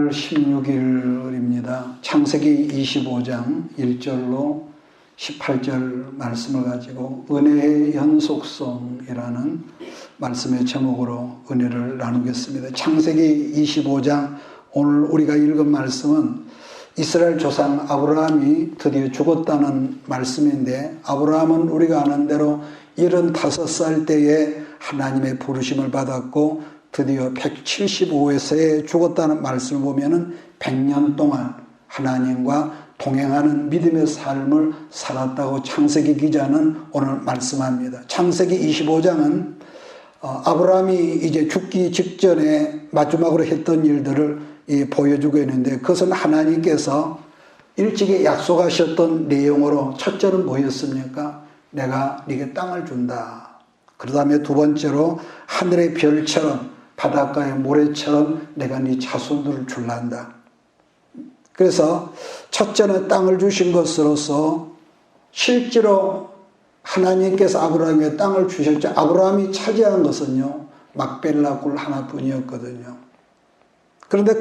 8월 16일입니다. 창세기 25장 1절로 18절 말씀을 가지고 은혜의 연속성이라는 말씀의 제목으로 은혜를 나누겠습니다. 창세기 25장 오늘 우리가 읽은 말씀은 이스라엘 조상 아브라함이 드디어 죽었다는 말씀인데, 아브라함은 우리가 아는 대로 75살 때에 하나님의 부르심을 받았고 드디어 175세에 죽었다는 말씀을 보면은 100년 동안 하나님과 동행하는 믿음의 삶을 살았다고 창세기 기자는 오늘 말씀합니다. 창세기 25장은 아브라함이 이제 죽기 직전에 마지막으로 했던 일들을 보여주고 있는데, 그것은 하나님께서 일찍이 약속하셨던 내용으로, 첫째는 뭐였습니까? 내가 네게 땅을 준다. 그 다음에 두 번째로 하늘의 별처럼 바닷가의 모래처럼 내가 네 자손들을 줄란다. 그래서 첫째는 땅을 주신 것으로서 실제로 하나님께서 아브라함에게 땅을 주셨죠. 아브라함이 차지한 것은요, 막벨라 굴 하나뿐이었거든요. 그런데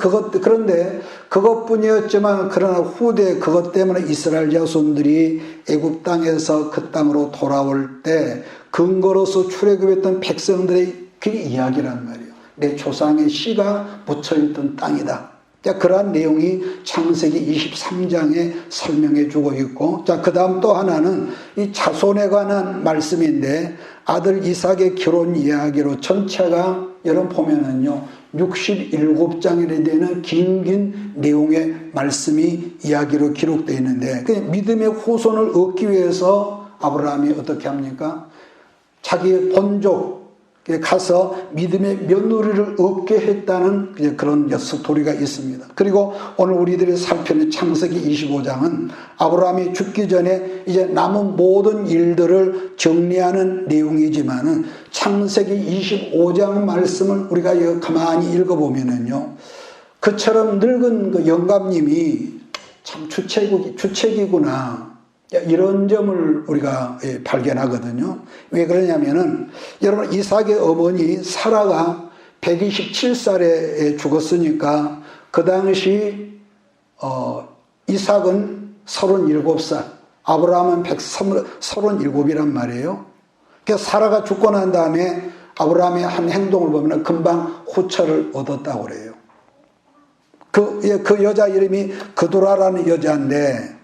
그것뿐이었지만, 그러나 후대에 그것 때문에 이스라엘 자손들이 애굽 땅에서 그 땅으로 돌아올 때 근거로서 출애굽했던 백성들의 그 이야기란 말이에요. 내 조상의 씨가 묻혀있던 땅이다. 자, 그러한 내용이 창세기 23장에 설명해 주고 있고, 자, 그 다음 또 하나는 이 자손에 관한 말씀인데, 아들 이삭의 결혼 이야기로 전체가 여러분 보면은요, 67장이나 되는 긴 내용의 말씀이 이야기로 기록되어 있는데, 믿음의 후손을 얻기 위해서 아브라함이 어떻게 합니까? 자기의 본족 가서 믿음의 며느리를 얻게 했다는 그런 스토리가 있습니다. 그리고 오늘 우리들이 살펴는 창세기 25장은 아브라함이 죽기 전에 이제 남은 모든 일들을 정리하는 내용이지만은, 창세기 25장 말씀을 우리가 가만히 읽어보면은요, 그처럼 늙은 그 영감님이 참 주책이구나, 이런 점을 우리가 발견하거든요. 왜 그러냐면은, 여러분, 이삭의 어머니 사라가 127살에 죽었으니까 그 당시 이삭은 37살, 아브라함은 137이란 말이에요. 그래서 사라가 죽고 난 다음에 아브라함의 한 행동을 보면 금방 후처를 얻었다고 그래요. 그 여자 이름이 그두라라는 여자인데,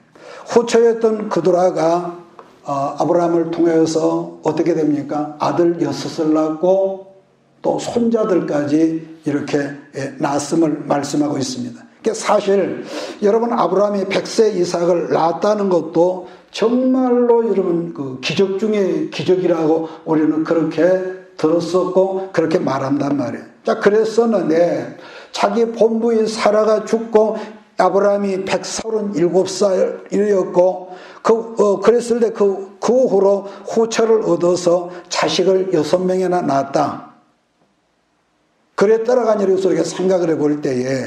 후처였던 그두라가 아브라함을 통해서 어떻게 됩니까? 아들 6을 낳고 또 손자들까지 이렇게 낳았음을 말씀하고 있습니다. 사실 여러분, 아브라함이 100세 이삭을 낳았다는 것도 정말로 여러분 그 기적 중에 기적이라고 우리는 그렇게 들었었고 그렇게 말한단 말이에요. 자, 그랬었는데 자기 본부인 사라가 죽고 아브라함이 137살이었고 그랬을 때 그 후로 후처를 얻어서 자식을 6명이나 낳았다. 그랬다라고 우리가 생각을 해볼 때에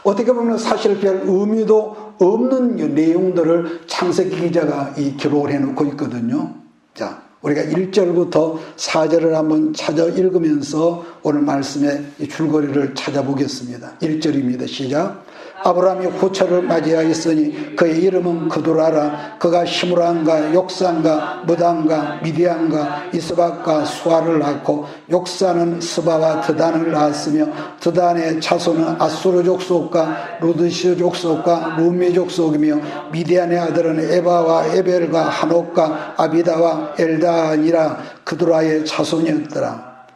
어떻게 보면 사실 별 의미도 없는 내용들을 창세기 기자가 기록을 해놓고 있거든요. 자, 우리가 1절부터 4절을 한번 찾아 읽으면서 오늘 말씀의 줄거리를 찾아보겠습니다. 1절입니다. 시작. 아브라함이 후처를 맞이하였으니 그의 이름은 그두라라. 그가 시므란과 욕산과 무단과 미디안과 이스박과 수아를 낳고, 욕산은 스바와 드단을 낳았으며 드단의 자손은 아수르 족속과 루드시 족속과 루미 족속이며, 미디안의 아들은 에바와 에벨과 한옥과 아비다와 엘다니라 그두라의 자손이었더라.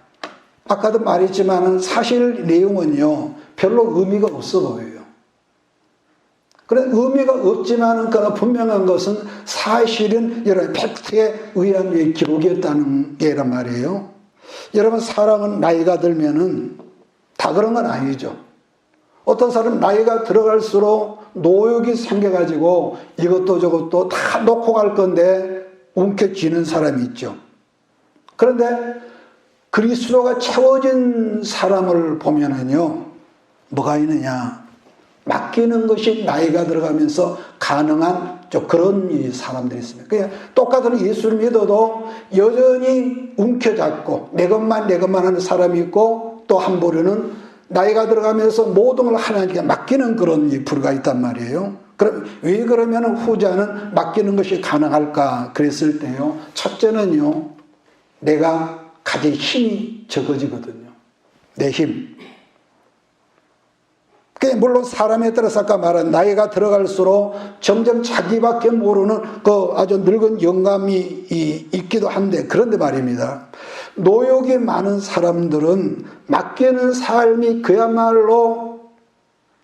아까도 말했지만 사실 내용은요 별로 의미가 없어 보여요. 그래, 의미가 없지만은 그러나 분명한 것은 사실은 여러분 팩트에 의한 기록이었다는 게란 말이에요. 여러분, 사람은 나이가 들면은 다 그런 건 아니죠. 어떤 사람은 나이가 들어갈수록 노욕이 생겨가지고 이것도 저것도 다 놓고 갈 건데 움켜쥐는 사람이 있죠. 그런데 그리스도가 채워진 사람을 보면은요, 뭐가 있느냐? 맡기는 것이 나이가 들어가면서 가능한 그런 사람들이 있습니다. 그냥 똑같은 예수를 믿어도 여전히 움켜잡고 내 것만 하는 사람이 있고, 또 한 부류는 나이가 들어가면서 모든 걸 하나님께 맡기는 그런 불가 있단 말이에요. 그럼 왜 그러면 후자는 맡기는 것이 가능할까? 그랬을 때요. 첫째는요. 내가 가진 힘이 적어지거든요. 내 힘. 물론 사람에 따라서 아까 말한 나이가 들어갈수록 점점 자기밖에 모르는 그 아주 늙은 영감이 있기도 한데, 그런데 말입니다. 노욕이 많은 사람들은 맡기는 삶이 그야말로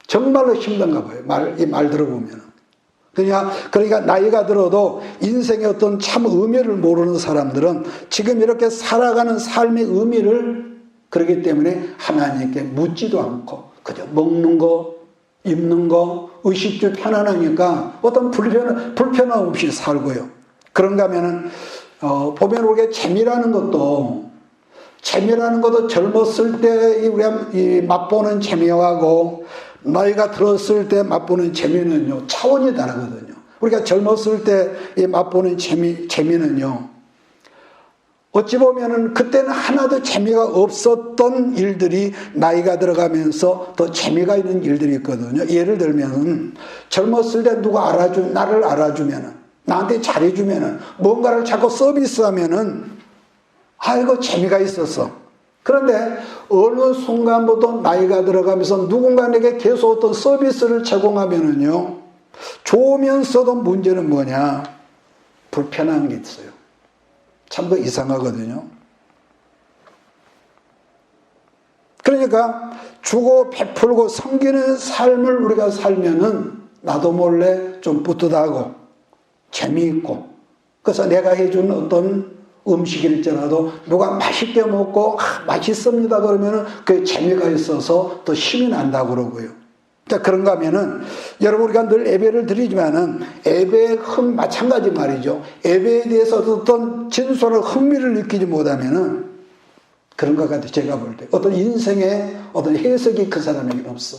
정말로 힘든가 봐요. 이 말 들어보면. 그러니까 나이가 들어도 인생의 어떤 참 의미를 모르는 사람들은 지금 이렇게 살아가는 삶의 의미를 그렇기 때문에 하나님께 묻지도 않고 그저 먹는 거, 입는 거, 의식주 편안하니까 어떤 불편함 없이 살고요. 그런가 하면은, 보면 우리가 재미라는 것도 젊었을 때 우리가 맛보는 재미하고 나이가 들었을 때 맛보는 재미는요, 차원이 다르거든요. 우리가 젊었을 때 맛보는 재미는요, 어찌 보면은 그때는 하나도 재미가 없었던 일들이 나이가 들어가면서 더 재미가 있는 일들이 있거든요. 예를 들면 젊었을 때 누가 나를 알아주면은, 나한테 잘해주면은, 뭔가를 자꾸 서비스하면은, 이거 재미가 있었어. 그런데 어느 순간부터 나이가 들어가면서 누군가 내게 계속 어떤 서비스를 제공하면은요, 좋으면서도 문제는 뭐냐? 불편한 게 있어요. 참 더 이상하거든요. 그러니까 주고 베풀고 섬기는 삶을 우리가 살면은 나도 몰래 좀 뿌듯하고 재미있고, 그래서 내가 해준 어떤 음식일지라도 누가 맛있게 먹고 맛있습니다 그러면은 그 재미가 있어서 더 힘이 난다고 그러고요. 자, 그런가 하면은 여러분, 우리가 늘 예배를 드리지만은 예배의 마찬가지 말이죠. 예배에 대해서 어떤 진솔한 흥미를 느끼지 못하면은 그런 것 같아요. 제가 볼 때 어떤 인생의 어떤 해석이 그 사람에게는 없어.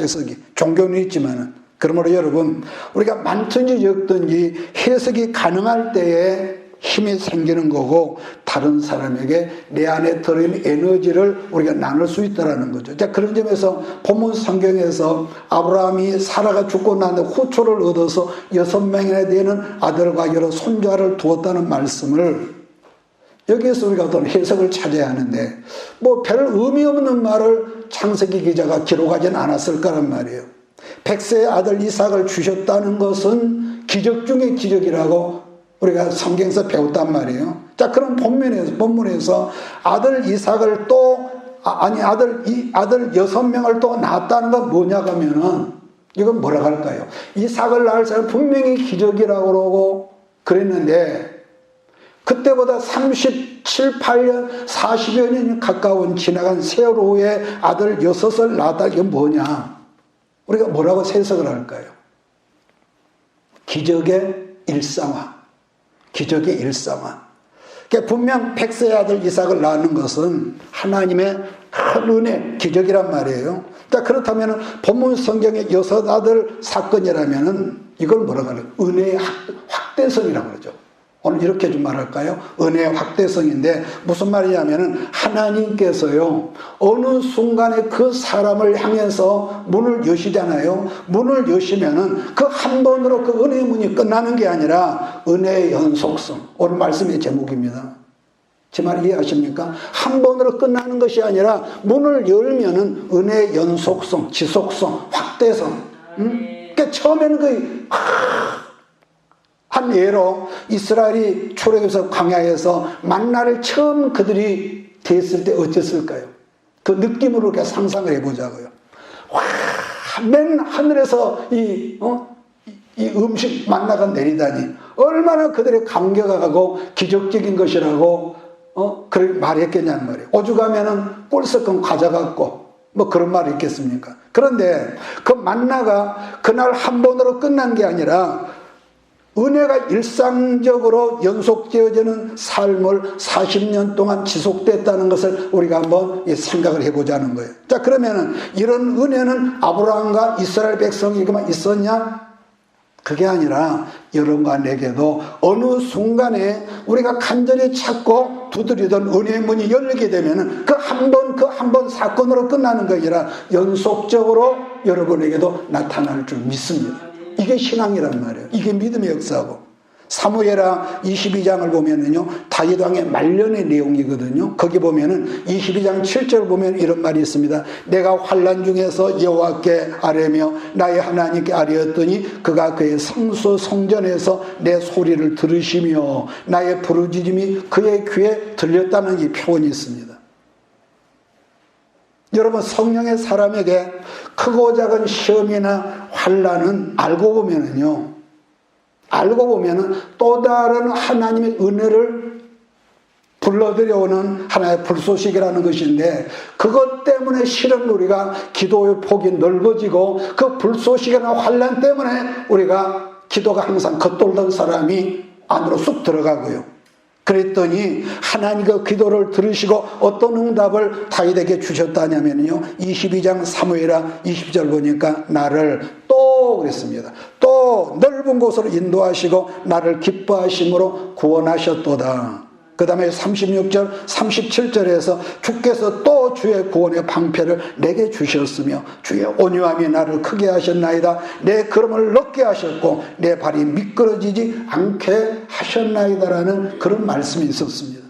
해석이 종교는 있지만은, 그러므로 여러분, 우리가 많든지 적든지 해석이 가능할 때에 힘이 생기는 거고, 다른 사람에게 내 안에 들어있는 에너지를 우리가 나눌 수 있다는 거죠. 자, 그런 점에서 본문 성경에서 아브라함이 사라가 죽고 난 후에 후초를 얻어서 6명이나 되는 아들과 여러 손자를 두었다는 말씀을, 여기에서 우리가 어떤 해석을 찾아야 하는데, 별 의미 없는 말을 창세기 기자가 기록하진 않았을 거란 말이에요. 백세의 아들 이삭을 주셨다는 것은 기적 중의 기적이라고 우리가 성경에서 배웠단 말이에요. 자, 그럼 본문에서 아들 이삭을 아들 6명을 또 낳았다는 건 뭐냐고 하면은, 이건 뭐라고 할까요? 이삭을 낳을 사람 분명히 기적이라고 그러고 그랬는데, 그때보다 37, 8년, 40여 년이 가까운 지나간 세월 후에 아들 6을 낳았다. 이게 뭐냐? 우리가 뭐라고 해석을 할까요? 기적의 일상화. 기적의 일상화. 그러니까 분명 백세의 아들 이삭을 낳는 것은 하나님의 큰 은혜, 기적이란 말이에요. 자, 그렇다면 본문 성경의 6 아들 사건이라면은 이걸 뭐라고 하나요? 은혜의 확대성이라고 그러죠. 오늘 이렇게 좀 말할까요? 은혜의 확대성인데 무슨 말이냐면은 하나님께서요, 어느 순간에 그 사람을 향해서 문을 여시잖아요. 문을 여시면은 그 한 번으로 그 은혜의 문이 끝나는 게 아니라 은혜의 연속성. 오늘 말씀의 제목입니다. 제 말 이해하십니까? 한 번으로 끝나는 것이 아니라 문을 열면은 은혜의 연속성, 지속성, 확대성. 그러니까 처음에는 한 예로 이스라엘이 출애굽에서 광야에서 만나를 처음 그들이 됐을 때 어땠을까요? 그 느낌으로 이렇게 상상을 해보자고요. 와, 맨 하늘에서 이 음식 만나가 내리다니 얼마나 그들의 감격하고 기적적인 것이라고 그렇게 말했겠냐는 말이에요. 오죽하면은 꿀섞은 과자 같고 그런 말이 있겠습니까? 그런데 그 만나가 그날 한 번으로 끝난 게 아니라 은혜가 일상적으로 연속되어지는 삶을 40년 동안 지속됐다는 것을 우리가 한번 생각을 해보자는 거예요. 자, 그러면은 이런 은혜는 아브라함과 이스라엘 백성에게만 있었냐? 그게 아니라 여러분과 내게도 어느 순간에 우리가 간절히 찾고 두드리던 은혜의 문이 열리게 되면 그 한 번 사건으로 끝나는 게 아니라 연속적으로 여러분에게도 나타날 줄 믿습니다. 이게 신앙이란 말이에요. 이게 믿음의 역사고. 사무엘하 22장을 보면은요, 다윗 왕의 말년의 내용이거든요. 거기 보면은 22장 7절 보면 이런 말이 있습니다. 내가 환난 중에서 여호와께 아뢰며 나의 하나님께 아뢰었더니 그가 그의 성소 성전에서 내 소리를 들으시며 나의 부르짖음이 그의 귀에 들렸다는 이 표현이 있습니다. 여러분, 성령의 사람에게 크고 작은 시험이나 환난은 알고 보면은 또 다른 하나님의 은혜를 불러들여오는 하나의 불소식이라는 것인데, 그것 때문에 실은 우리가 기도의 폭이 넓어지고 그 불소식이나 환난 때문에 우리가 기도가 항상 겉돌던 사람이 안으로 쑥 들어가고요. 그랬더니 하나님 그 기도를 들으시고 어떤 응답을 다윗에게 주셨다냐면요, 22장 사무엘하 20절 보니까 나를 또 그랬습니다. 또 넓은 곳으로 인도하시고 나를 기뻐하심으로 구원하셨도다. 그 다음에 36절 37절에서 주께서 또 주의 구원의 방패를 내게 주셨으며 주의 온유함이 나를 크게 하셨나이다. 내 걸음을 넓게 하셨고 내 발이 미끄러지지 않게 하셨나이다라는 그런 말씀이 있었습니다.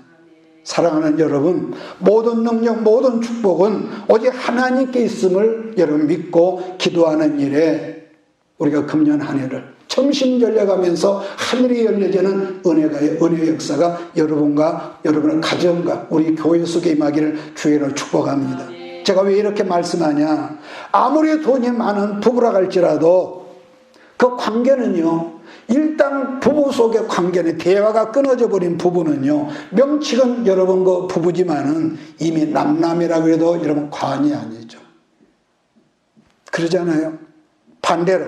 사랑하는 여러분, 모든 능력, 모든 축복은 오직 하나님께 있음을 여러분 믿고 기도하는 일에 우리가 금년 한 해를 점심 열려가면서 하늘이 열려지는 은혜의 역사가 여러분과 여러분의 가정과 우리 교회 속에 임하기를 주의로 축복합니다. 제가 왜 이렇게 말씀하냐, 아무리 돈이 많은 부부라 할지라도 그 관계는요, 일단 부부 속의 관계는 대화가 끊어져 버린 부부는요, 명칭은 여러분 그 부부지만은 이미 남남이라고 해도 여러분 과언이 아니죠. 그러잖아요. 반대로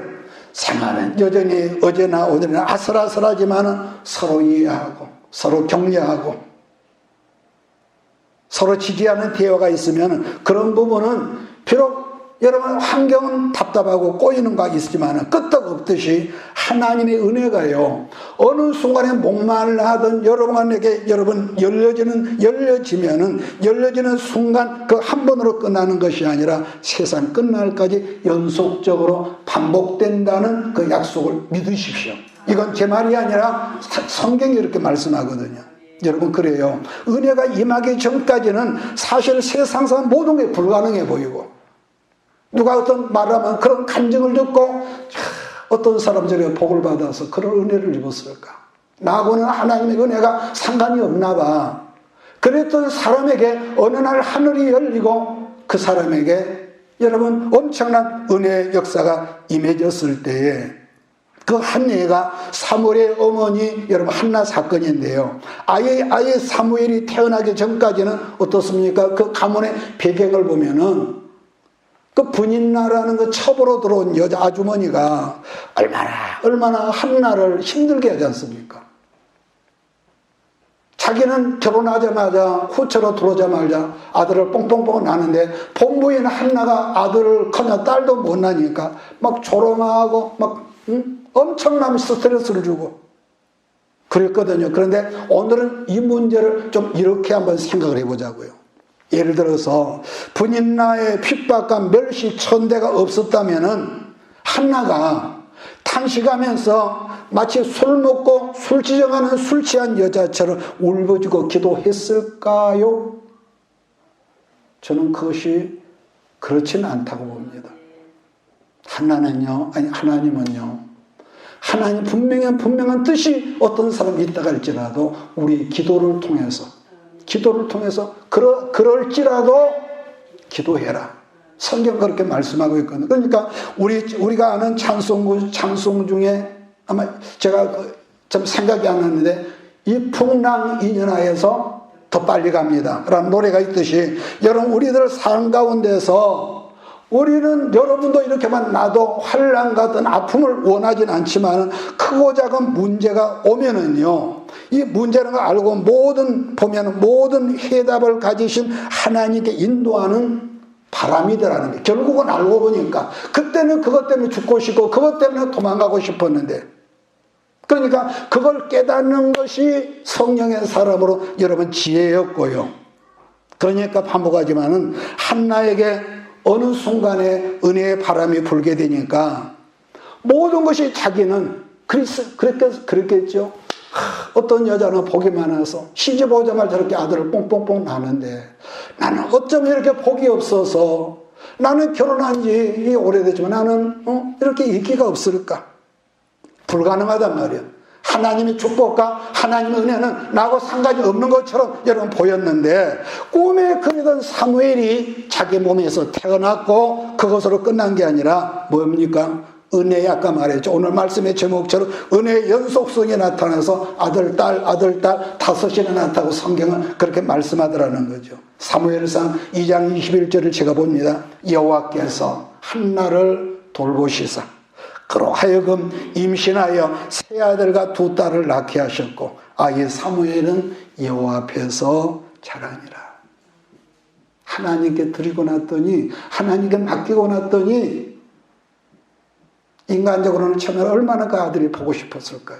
생활은 여전히 어제나 오늘이나 아슬아슬하지만은 서로 이해하고 서로 격려하고 서로 지지하는 대화가 있으면 그런 부분은 비록 여러분 환경은 답답하고 꼬이는 거 있지만 끄떡없듯이 하나님의 은혜가요, 어느 순간에 목말라 하던 여러분에게 열려지는 순간 그 한 번으로 끝나는 것이 아니라 세상 끝날까지 연속적으로 반복된다는 그 약속을 믿으십시오. 이건 제 말이 아니라 성경이 이렇게 말씀하거든요. 여러분, 그래요. 은혜가 임하기 전까지는 사실 세상상 모든 게 불가능해 보이고, 누가 어떤 말하면 그런 간증을 듣고 어떤 사람들이 복을 받아서 그런 은혜를 입었을까? 나하고는 하나님의 은혜가 상관이 없나 봐. 그랬던 사람에게 어느 날 하늘이 열리고 그 사람에게 여러분 엄청난 은혜의 역사가 임해졌을 때에 그 한 예가 사무엘의 어머니 여러분 한나 사건인데요. 아예 사무엘이 태어나기 전까지는 어떻습니까? 그 가문의 배경을 보면은 그 분인나라는 그 첩으로 들어온 여자 아주머니가 얼마나 한나를 힘들게 하지 않습니까? 자기는 결혼하자마자 후처로 들어오자마자 아들을 뽕뽕뽕 낳는데 본부인 한나가 아들을 커녕 딸도 못 낳으니까 막 조롱하고 막 엄청난 스트레스를 주고 그랬거든요. 그런데 오늘은 이 문제를 좀 이렇게 한번 생각을 해보자고요. 예를 들어서 분인나의 핍박과 멸시 천대가 없었다면은 한나가 탄식하면서 마치 술 먹고 술 지정하는 술 취한 여자처럼 울부짖고 기도했을까요? 저는 그것이 그렇지는 않다고 봅니다. 하나님은요, 하나님 분명한 뜻이 어떤 사람이 있다가 할지라도 우리 기도를 통해서 그럴지라도 기도해라. 성경 그렇게 말씀하고 있거든요. 그러니까 우리가 아는 찬송 중에 아마 제가 좀 생각이 안 나는데 이 풍랑 인연하에서 더 빨리 갑니다 라는 노래가 있듯이 여러분 우리들 삶 가운데서 우리는 여러분도 이렇게만 나도 환난 같은 아픔을 원하진 않지만 크고 작은 문제가 오면은요, 이 문제라는 걸 알고 모든 해답을 가지신 하나님께 인도하는 바람이더라는 게 결국은 알고 보니까 그때는 그것 때문에 죽고 싶고 그것 때문에 도망가고 싶었는데, 그러니까 그걸 깨닫는 것이 성령의 사람으로 여러분 지혜였고요. 그러니까 반복하지만은 한나에게 어느 순간에 은혜의 바람이 불게 되니까 모든 것이 자기는 그랬겠죠. 어떤 여자는 복이 많아서 시집 오자마자 저렇게 아들을 뽕뽕뽕 낳는데 나는 어쩌면 이렇게 복이 없어서, 나는 결혼한 지 오래됐지만 나는 이렇게 인기가 없을까? 불가능하단 말이에요. 하나님의 축복과 하나님의 은혜는 나하고 상관이 없는 것처럼 여러분 보였는데, 꿈에 그리던 사무엘이 자기 몸에서 태어났고 그것으로 끝난 게 아니라 뭡니까? 은혜에, 아까 말했죠. 오늘 말씀의 제목처럼 은혜의 연속성이 나타나서 아들, 딸, 아들, 딸 다섯이나 나타나고 성경은 그렇게 말씀하더라는 거죠. 사무엘상 2장 21절을 제가 봅니다. 여호와께서 한나를 돌보시사 그로 하여금 임신하여 세 아들과 두 딸을 낳게 하셨고 아이 사무엘은 여호와 앞에서 자라니라. 하나님께 드리고 났더니, 하나님께 맡기고 났더니 인간적으로는 처음에 얼마나 그 아들이 보고 싶었을까요?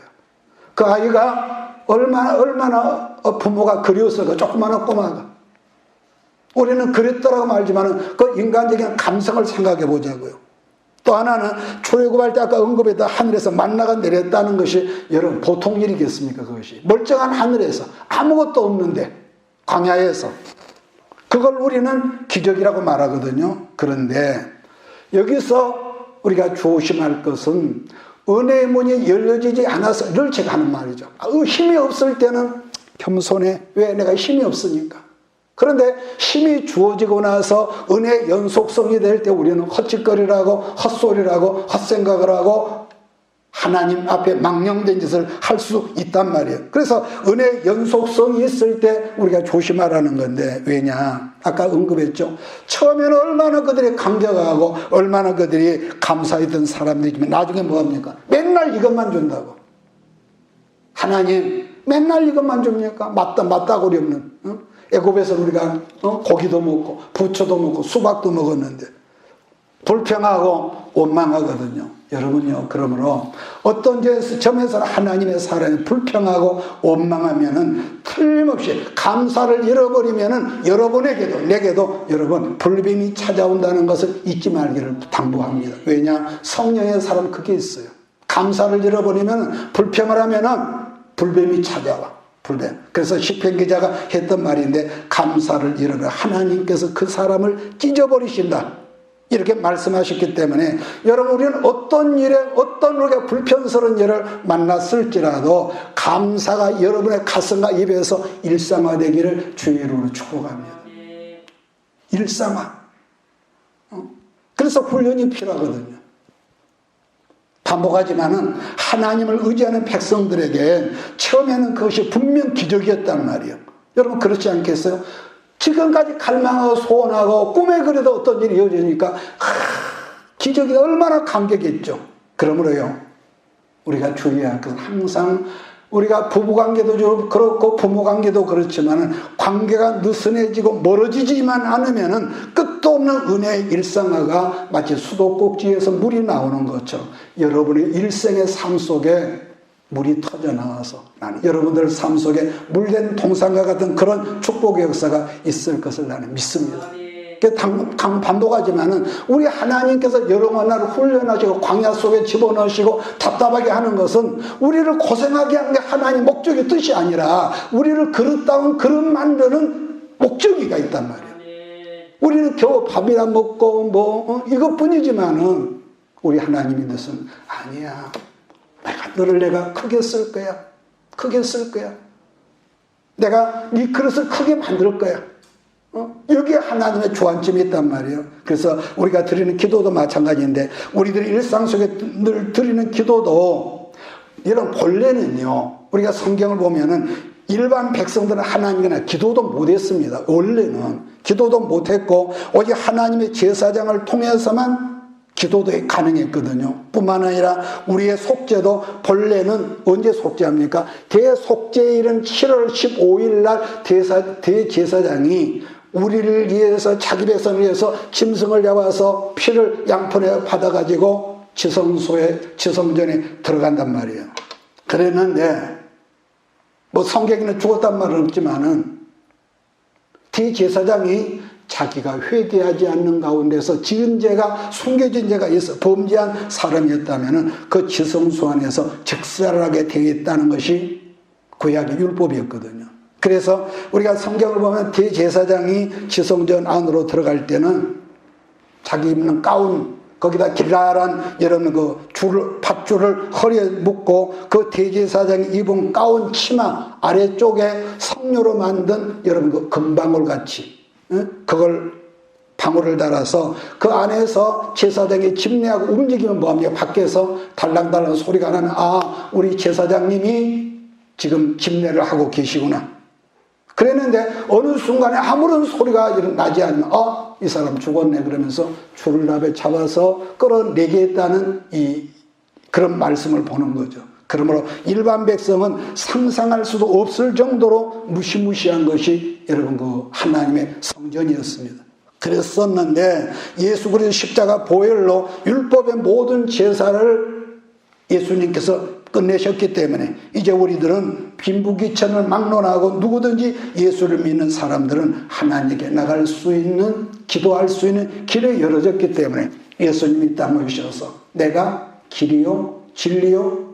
그 아이가 얼마나 부모가 그리웠을까? 조그마한 꼬마가. 우리는 그랬더라고 말지만 그 인간적인 감성을 생각해 보자고요. 또 하나는 출애굽할 때 아까 언급했다 하늘에서 만나가 내렸다는 것이 여러분 보통 일이겠습니까? 그것이 멀쩡한 하늘에서 아무것도 없는데 광야에서, 그걸 우리는 기적이라고 말하거든요. 그런데 여기서 우리가 조심할 것은 은혜의 문이 열려지지 않아서 늘 제가 하는 말이죠. 힘이 없을 때는 겸손해. 왜? 내가 힘이 없으니까. 그런데 힘이 주어지고 나서 은혜의 연속성이 될 때 우리는 헛짓거리라고 헛소리라고 헛생각을 하고 하나님 앞에 망령된 짓을 할 수 있단 말이에요. 그래서 은혜의 연속성이 있을 때 우리가 조심하라는 건데, 왜냐? 아까 언급했죠. 처음에는 얼마나 그들이 감격하고 얼마나 그들이 감사했던 사람들이지만 나중에 뭐합니까? 맨날 이것만 준다고. 하나님 맨날 이것만 줍니까? 맞다고리 없는. 애굽에서 우리가 고기도 먹고 부초도 먹고 수박도 먹었는데 불평하고 원망하거든요. 여러분요, 그러므로 어떤 점에서는 하나님의 사랑에 불평하고 원망하면은 틀림없이 감사를 잃어버리면은 여러분에게도 내게도 여러분 불뱀이 찾아온다는 것을 잊지 말기를 당부합니다. 왜냐? 성령의 사람 그게 있어요. 감사를 잃어버리면 불평을 하면은 불뱀이 찾아와. 불뱀. 그래서 시편 기자가 했던 말인데, 감사를 잃어버려 하나님께서 그 사람을 찢어버리신다. 이렇게 말씀하셨기 때문에 여러분, 우리는 어떤 일에 어떤 우리가 불편스러운 일을 만났을지라도 감사가 여러분의 가슴과 입에서 일상화되기를 주의 이름으로 축복합니다. 일상화. 그래서 훈련이 필요하거든요. 반복하지만은 하나님을 의지하는 백성들에게 처음에는 그것이 분명 기적이었단 말이에요. 여러분 그렇지 않겠어요? 지금까지 갈망하고 소원하고 꿈에 그려도 어떤 일이 이어지니까 기적이 얼마나 감격했죠. 그러므로요, 우리가 주의해야 할 것은 항상 우리가 부부관계도 그렇고 부모관계도 그렇지만 관계가 느슨해지고 멀어지지만 않으면 끝도 없는 은혜의 일상화가 마치 수도꼭지에서 물이 나오는 것처럼 여러분의 일생의 삶 속에 물이 터져나와서 나는 여러분들 삶 속에 물된 동산과 같은 그런 축복의 역사가 있을 것을 나는 믿습니다. 반복하지만은 우리 하나님께서 여러 나를 훈련하시고 광야 속에 집어넣으시고 답답하게 하는 것은 우리를 고생하게 하는 게 하나님 목적의 뜻이 아니라 우리를 그릇다운 그릇 만드는 목적이가 있단 말이에요. 우리는 겨우 밥이나 먹고 이것뿐이지만은 우리 하나님의 뜻은 아니야. 너를 내가 크게 쓸 거야. 크게 쓸 거야. 내가 네 그릇을 크게 만들 거야. 여기에 하나님의 주안점이 있단 말이에요. 그래서 우리가 드리는 기도도 마찬가지인데, 우리들이 일상 속에 늘 드리는 기도도 이런 본래는요, 우리가 성경을 보면은 일반 백성들은 하나님이나 기도도 못했습니다. 원래는 기도도 못했고 오직 하나님의 제사장을 통해서만 기도도 가능했거든요. 뿐만 아니라 우리의 속죄도 본래는 언제 속죄합니까? 대속죄일은 7월 15일 날 대제사장이 우리를 위해서 자기 백성을 위해서 짐승을 잡아서 피를 양푼에 받아가지고 지성전에 들어간단 말이에요. 그랬는데 뭐 성경에는 죽었단 말은 없지만은 대제사장이 자기가 회개하지 않는 가운데서 지은 죄가 숨겨진 죄가 있어 범죄한 사람이었다면은 그 지성소 안에서 즉살하게 되어 있다는 것이 구약의 율법이었거든요. 그래서 우리가 성경을 보면 대제사장이 지성전 안으로 들어갈 때는 자기 입는 가운 거기다 길다란 여러분 밧줄을 허리에 묶고 그 대제사장이 입은 가운 치마 아래쪽에 석류로 만든 여러분 그 금방울 같이 그걸 방울을 달아서 그 안에서 제사장이 집례하고 움직이면 뭐합니까? 밖에서 달랑달랑 소리가 나면 아 우리 제사장님이 지금 집례를 하고 계시구나. 그랬는데 어느 순간에 아무런 소리가 나지 않으면 이 사람 죽었네 그러면서 줄을 나베 잡아서 끌어내게 했다는 그런 말씀을 보는 거죠. 그러므로 일반 백성은 상상할 수도 없을 정도로 무시무시한 것이 여러분 그 하나님의 성전이었습니다. 그랬었는데 예수 그리스도 십자가 보혈로 율법의 모든 제사를 예수님께서 끝내셨기 때문에 이제 우리들은 빈부귀천을 막론하고 누구든지 예수를 믿는 사람들은 하나님께 나갈 수 있는 기도할 수 있는 길이 열어졌기 때문에 예수님이 땅에 오셔서 내가 길이요 진리요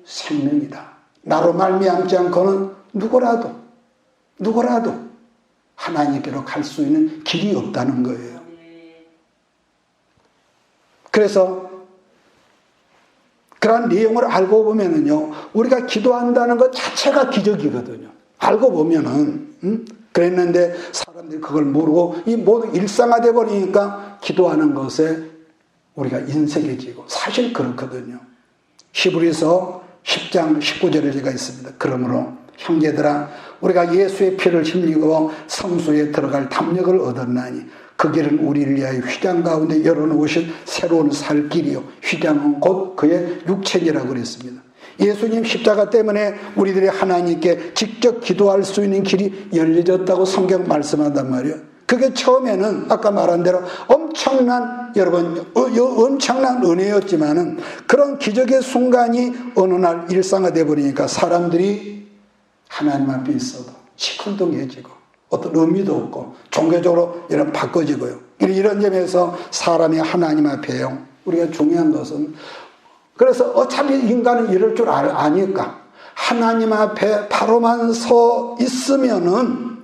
생명이다. 나로 말미암지 않고는 누구라도 하나님께로 갈 수 있는 길이 없다는 거예요. 그래서 그런 내용을 알고 보면은요, 우리가 기도한다는 것 자체가 기적이거든요. 알고 보면은, 그랬는데 사람들이 그걸 모르고 이 모든 일상화돼 버리니까 기도하는 것에 우리가 인색해지고 사실 그렇거든요. 히브리서 10장 19절에 제가 있습니다. 그러므로 형제들아 우리가 예수의 피를 힘입어 성소에 들어갈 담력을 얻었나니 그 길은 우리를 위하여 휘장 가운데 열어놓으신 새로운 살 길이요 휘장은 곧 그의 육체니라고 그랬습니다. 예수님 십자가 때문에 우리들이 하나님께 직접 기도할 수 있는 길이 열려졌다고 성경 말씀한단 말이에요. 그게 처음에는 아까 말한 대로 엄청난 은혜였지만은 그런 기적의 순간이 어느 날 일상화돼 버리니까 사람들이 하나님 앞에 있어도 시큰둥해지고 어떤 의미도 없고 종교적으로 이런 바꿔지고요. 이런 점에서 사람이 하나님 앞에요. 우리가 중요한 것은 그래서 어차피 인간은 이럴 줄 아니까 하나님 앞에 바로만 서 있으면은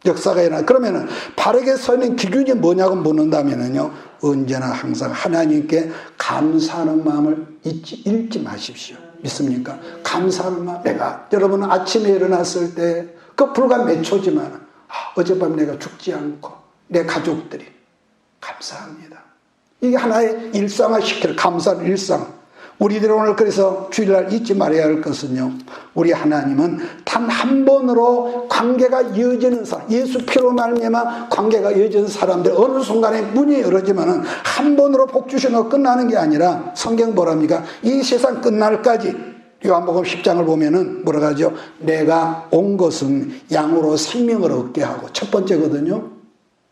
역사가 일어나. 그러면은 바르게 서 있는 기준이 뭐냐고 묻는다면은요. 언제나 항상 하나님께 감사하는 마음을 잃지 마십시오. 믿습니까? 감사하는 마음. 내가 여러분은 아침에 일어났을 때 그 불과 몇 초지만 어젯밤 내가 죽지 않고 내 가족들이 감사합니다. 이게 하나의 일상화시킬 감사의 일상. 우리들이 오늘 그래서 주일날 잊지 말아야 할 것은요. 우리 하나님은 단 한 번으로 관계가 이어지는 사람, 예수 피로 말미암아 관계가 이어지는 사람들 어느 순간에 문이 열어지면은 한 번으로 복 주시는 끝나는 게 아니라 성경 뭐랍니까? 이 세상 끝날까지 요한복음 10장을 보면은 뭐라고 하죠? 내가 온 것은 양으로 생명을 얻게 하고 첫 번째거든요.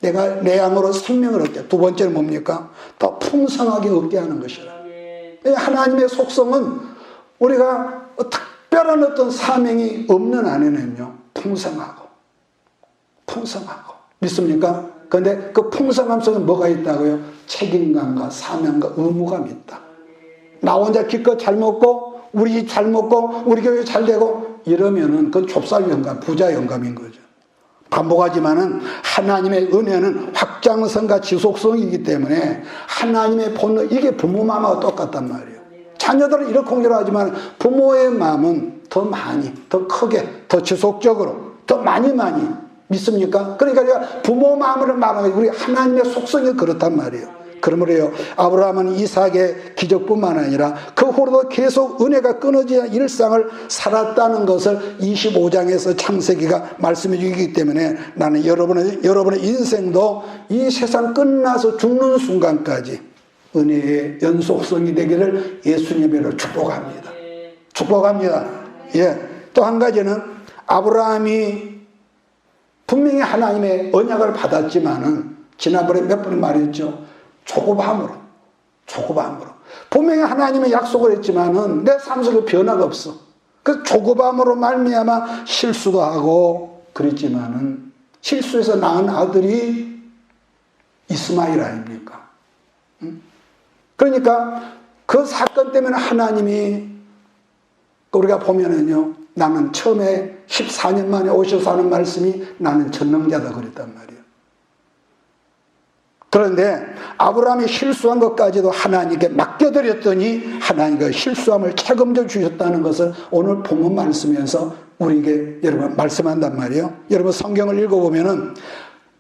내가 내 양으로 생명을 얻게. 두 번째는 뭡니까? 더 풍성하게 얻게 하는 것이라. 하나님의 속성은 우리가 특별한 어떤 사명이 없는 안에는요, 풍성하고. 믿습니까? 그런데 그 풍성함 속에 뭐가 있다고요? 책임감과 사명과 의무감이 있다. 나 혼자 기껏 잘 먹고, 우리 집 잘 먹고, 우리 교회 잘 되고, 이러면은 그건 좁쌀 영감, 부자 영감인 거죠. 반복하지만은 하나님의 은혜는 확장성과 지속성이기 때문에 하나님의 본능, 이게 부모 마음하고 똑같단 말이에요. 자녀들은 이렇게 공유하지만 부모의 마음은 더 많이, 더 크게, 더 지속적으로, 더 많이 믿습니까? 그러니까 부모 마음을 말하는 우리 하나님의 속성이 그렇단 말이에요. 그러므로요, 아브라함은 이삭의 기적뿐만 아니라 그 후로도 계속 은혜가 끊어지지 않은 일상을 살았다는 것을 25장에서 창세기가 말씀해 주기 때문에 나는 여러분의 인생도 이 세상 끝나서 죽는 순간까지 은혜의 연속성이 되기를 예수님으로 축복합니다. 예. 또 한 가지는 아브라함이 분명히 하나님의 언약을 받았지만은 지난번에 몇 번 말했죠. 조급함으로. 분명히 하나님의 약속을 했지만은 내 삶 속에 변화가 없어. 그 조급함으로 말미암아 실수도 하고 그랬지만은 실수해서 낳은 아들이 이스마엘 아닙니까? 그러니까 그 사건 때문에 하나님이 우리가 보면은요, 나는 처음에 14년 만에 오셔서 하는 말씀이 나는 전능자다 그랬단 말이에요. 그런데 아브라함이 실수한 것까지도 하나님께 맡겨드렸더니 하나님과 실수함을 책임져 주셨다는 것을 오늘 본문 말씀에서 우리에게 여러분 말씀한단 말이에요. 여러분 성경을 읽어보면은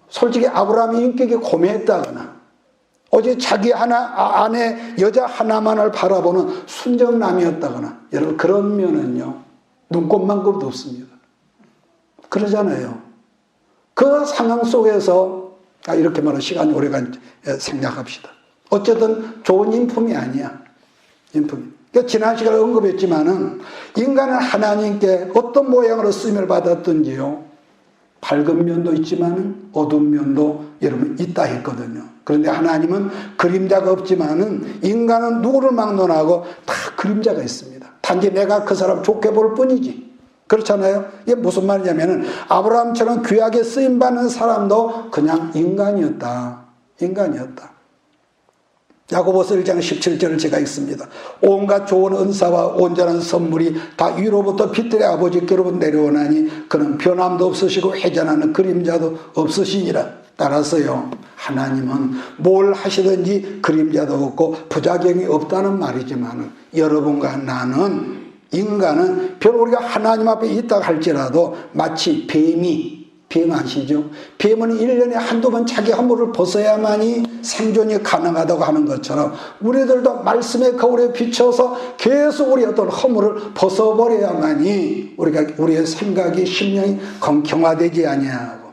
솔직히 아브라함이 인격이 고매했다거나 오직 자기 아내 여자 하나만을 바라보는 순정남이었다거나 여러분 그런 면은요 눈꼽만큼도 없습니다. 그러잖아요. 그 상황 속에서 이렇게 말하면 시간이 오래간 생략합시다. 어쨌든 좋은 인품이 아니야. 인품이. 그러니까 지난 시간에 언급했지만은 인간은 하나님께 어떤 모양으로 쓰임을 받았든지요. 밝은 면도 있지만은 어두운 면도 여러분 있다 했거든요. 그런데 하나님은 그림자가 없지만은 인간은 누구를 막론하고 다 그림자가 있습니다. 단지 내가 그 사람 좋게 볼 뿐이지. 그렇잖아요. 이게 무슨 말이냐면은 아브라함처럼 귀하게 쓰임받는 사람도 그냥 인간이었다. 야고보서 1장 17절을 제가 읽습니다. 온갖 좋은 은사와 온전한 선물이 다 위로부터 빛들의 아버지께로 내려오나니 그는 변함도 없으시고 회전하는 그림자도 없으시니라. 따라서요 하나님은 뭘 하시든지 그림자도 없고 부작용이 없다는 말이지만 여러분과 나는 인간은 비록 우리가 하나님 앞에 있다 할지라도 마치 뱀 아시죠? 뱀은 1년에 한두 번 자기 허물을 벗어야만이 생존이 가능하다고 하는 것처럼 우리들도 말씀의 거울에 비춰서 계속 우리 어떤 허물을 벗어버려야만이 우리의 생각이 심령이 건경화되지 아니하고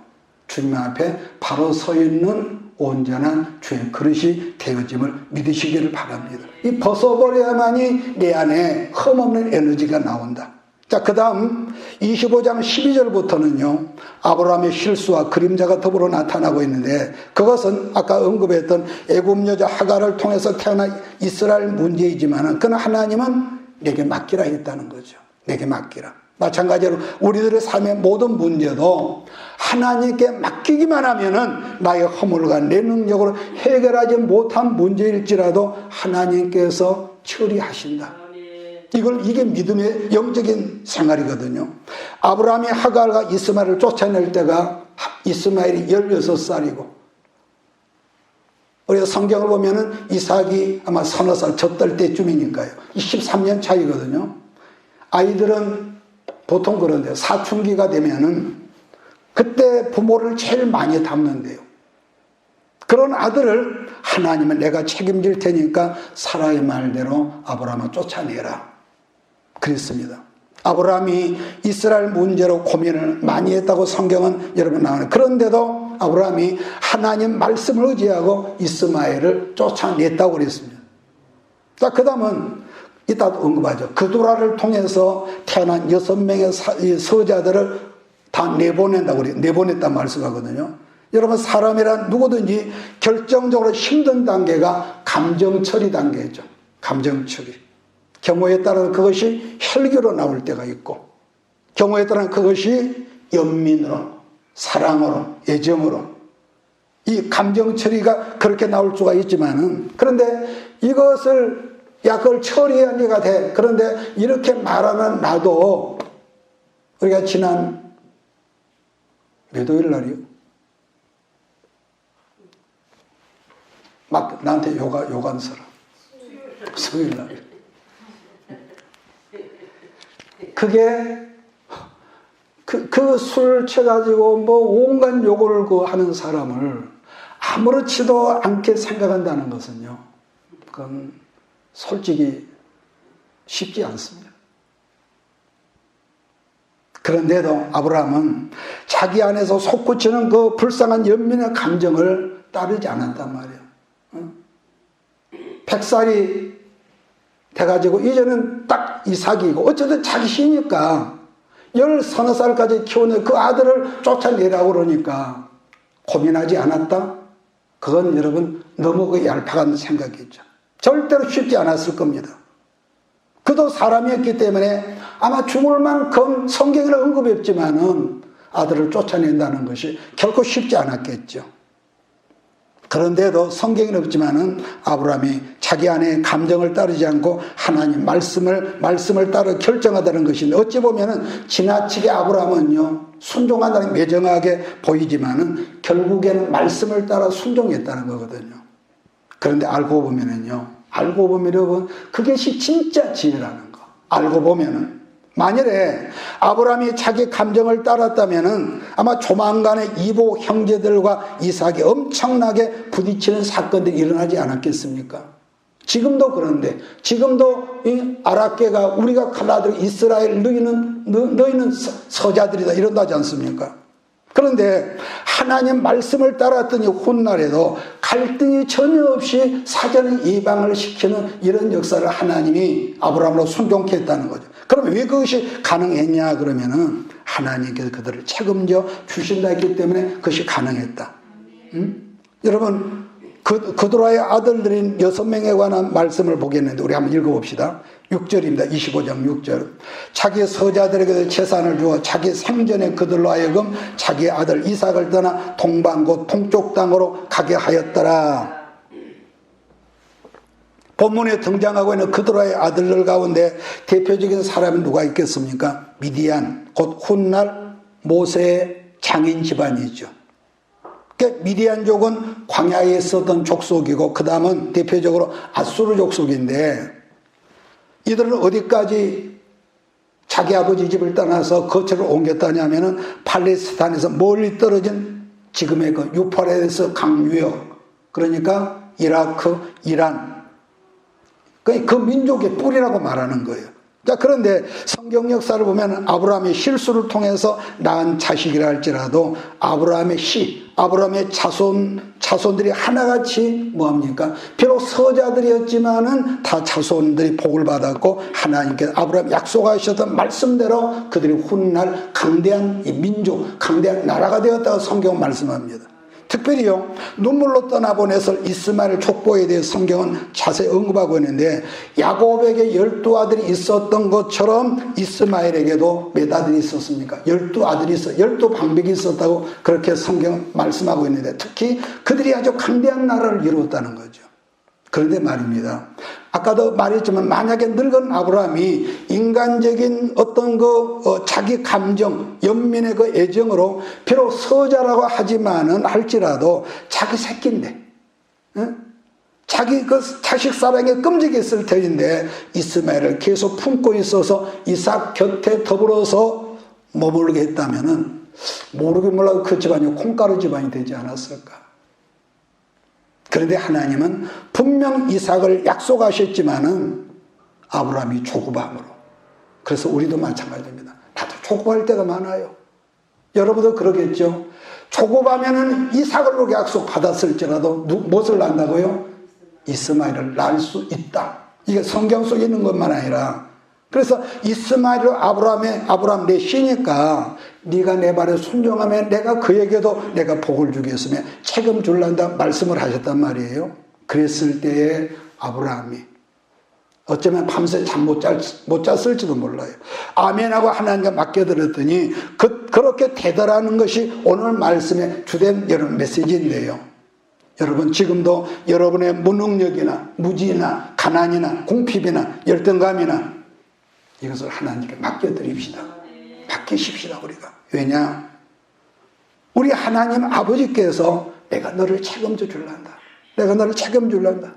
주님 앞에 바로 서 있는 온전한 주의 그릇이 되어짐을 믿으시기를 바랍니다. 이 벗어버려야만이 내 안에 흠없는 에너지가 나온다. 자, 그 다음 25장 12절부터는요 아브라함의 실수와 그림자가 더불어 나타나고 있는데 그것은 아까 언급했던 애굽 여자 하갈을 통해서 태어난 이스라엘 문제이지만 그는 하나님은 내게 맡기라 했다는 거죠. 내게 맡기라. 마찬가지로 우리들의 삶의 모든 문제도 하나님께 맡기기만 하면은 나의 허물과 내 능력으로 해결하지 못한 문제일지라도 하나님께서 처리하신다. 이게 믿음의 영적인 생활이거든요. 아브라함이 하갈과 이스마엘을 쫓아낼 때가 이스마엘이 16살이고 우리가 성경을 보면은 이삭이 아마 서너 살 젖들 때쯤이니까요. 13년 차이거든요. 아이들은 보통 그런데요. 사춘기가 되면은 그때 부모를 제일 많이 닮는데요. 그런 아들을 하나님은 내가 책임질 테니까 사라의 말대로 아브라함을 쫓아내라. 그랬습니다. 아브라함이 이스라엘 문제로 고민을 많이 했다고 성경은 여러분 나오네요. 그런데도 아브라함이 하나님 말씀을 의지하고 이스마엘을 쫓아냈다고 그랬습니다. 자, 그 다음은 이따도 언급하죠. 그두라를 통해서 태어난 6명의 서자들을 다 내보냈단 말씀하거든요. 여러분 사람이란 누구든지 결정적으로 힘든 단계가 감정처리 단계죠. 감정처리. 경우에 따라서 그것이 혈기로 나올 때가 있고 경우에 따라서 그것이 연민으로 사랑으로 애정으로 이 감정처리가 그렇게 나올 수가 있지만은 그런데 이것을 그걸 처리해야 네가 돼. 그런데 이렇게 말하는 나도 우리가 지난 몇 월일 날이요? 막 나한테 욕한 사람. 수요일 날. 그게 그 술 쳐가지고 온갖 욕을 하는 사람을 아무렇지도 않게 생각한다는 것은요. 그건 솔직히 쉽지 않습니다. 그런데도 아브라함은 자기 안에서 솟구치는 그 불쌍한 연민의 감정을 따르지 않았단 말이에요. 100살이 돼가지고 이제는 딱 이삭이고 어쨌든 자기 시니까 서너 살까지 키우는 그 아들을 쫓아내라고 그러니까 고민하지 않았다? 그건 여러분 너무 그 얄팍한 생각이죠. 절대로 쉽지 않았을 겁니다. 그도 사람이었기 때문에 아마 죽을 만큼 성경에 언급했지만은 아들을 쫓아낸다는 것이 결코 쉽지 않았겠죠. 그런데도 성경에는 없지만은 아브라함이 자기 안에 감정을 따르지 않고 하나님 말씀을 따라 결정하다는 것인데, 어찌 보면은 지나치게 아브라함은요 순종한다는 매정하게 보이지만은 결국에는 말씀을 따라 순종했다는 거거든요. 그런데 알고 보면 여러분 그것이 진짜 지혜라는 거. 알고 보면은 만일에 아브라함이 자기 감정을 따랐다면은 아마 조만간에 이복 형제들과 이삭이 엄청나게 부딪히는 사건들이 일어나지 않았겠습니까? 지금도 그런데, 지금도 이 아랍계가 우리가 칼라들 이스라엘 너희는 서자들이다 이런다지 않습니까? 그런데 하나님 말씀을 따랐더니 훗날에도 갈등이 전혀 없이 사전에 예방을 시키는 이런 역사를 하나님이 아브라함으로 순종케 했다는 거죠. 그러면 왜 그것이 가능했냐 그러면은 하나님께서 그들을 책임져 주신다 했기 때문에 그것이 가능했다. 여러분 그도라의 아들들인 6명에 관한 말씀을 보겠는데 우리 한번 읽어봅시다. 6절입니다. 25장 6절. 자기 서자들에게 재산을 주어 자기 생전에 그들로 하여금 자기 아들 이삭을 떠나 동방 곧 동쪽 땅으로 가게 하였더라. 본문에 등장하고 있는 그도라의 아들들 가운데 대표적인 사람이 누가 있겠습니까? 미디안, 곧 훗날 모세의 장인 집안이죠. 미디안족은 광야에 있었던 족속이고 그 다음은 대표적으로 아수르 족속인데, 이들은 어디까지 자기 아버지 집을 떠나서 거처를 옮겼다냐면은 팔레스타인에서 멀리 떨어진 지금의 그 유프라테스 강유역, 그러니까 이라크, 이란, 그 민족의 뿌리라고 말하는 거예요. 자, 그런데 성경 역사를 보면 아브라함의 실수를 통해서 낳은 자식이라 할지라도 아브라함의 아브라함의 자손들이 하나같이 뭐합니까? 비록 서자들이었지만은 다 자손들이 복을 받았고 하나님께서 아브라함 약속하셨던 말씀대로 그들이 훗날 강대한 민족, 강대한 나라가 되었다고 성경은 말씀합니다. 특별히요, 눈물로 떠나보내서 이스마엘 족보에 대해 성경은 자세히 언급하고 있는데, 야곱에게 12아들이 있었던 것처럼 이스마엘에게도 몇 아들이 있었습니까? 12아들이 12방백이 있었다고 그렇게 성경은 말씀하고 있는데, 특히 그들이 아주 강대한 나라를 이루었다는 거죠. 그런데 말입니다, 아까도 말했지만 만약에 늙은 아브라함이 인간적인 어떤 자기 감정, 연민의 그 애정으로 비록 서자라고 하지만은 할지라도 자기 새끼인데, 자기 그 자식 사랑에 끔찍했을 터인데 이스마엘을 계속 품고 있어서 이삭 곁에 더불어서 머물게 했다면은 모르긴 몰라도 그 집안이 콩가루 집안이 되지 않았을까? 그런데 하나님은 분명 이삭을 약속하셨지만은 아브라함이 조급함으로, 그래서 우리도 마찬가지입니다. 나도 조급할 때가 많아요. 여러분도 그러겠죠? 조급하면은 이삭을 약속 받았을지라도 무엇을 낳는다고요? 이스마엘을 낳을 수 있다. 이게 성경 속에 있는 것만 아니라, 그래서 이스마엘을 아브라함 내 씨니까 네가 내 말에 순종하면 내가 그에게도 내가 복을 주겠으며 책임줄란다 말씀을 하셨단 말이에요. 그랬을 때에 아브라함이 어쩌면 밤새 잠 못 잤을지도 몰라요. 아멘하고 하나님과 맡겨드렸더니 그렇게 되더라는 것이 오늘 말씀의 주된 여러분 메시지인데요. 여러분 지금도 여러분의 무능력이나 무지나 가난이나 궁핍이나 열등감이나 이것을 하나님께 맡겨드립시다. 맡기십시다 우리가. 왜냐? 우리 하나님 아버지께서 내가 너를 책임져 줄란다. 내가 너를 책임줄란다.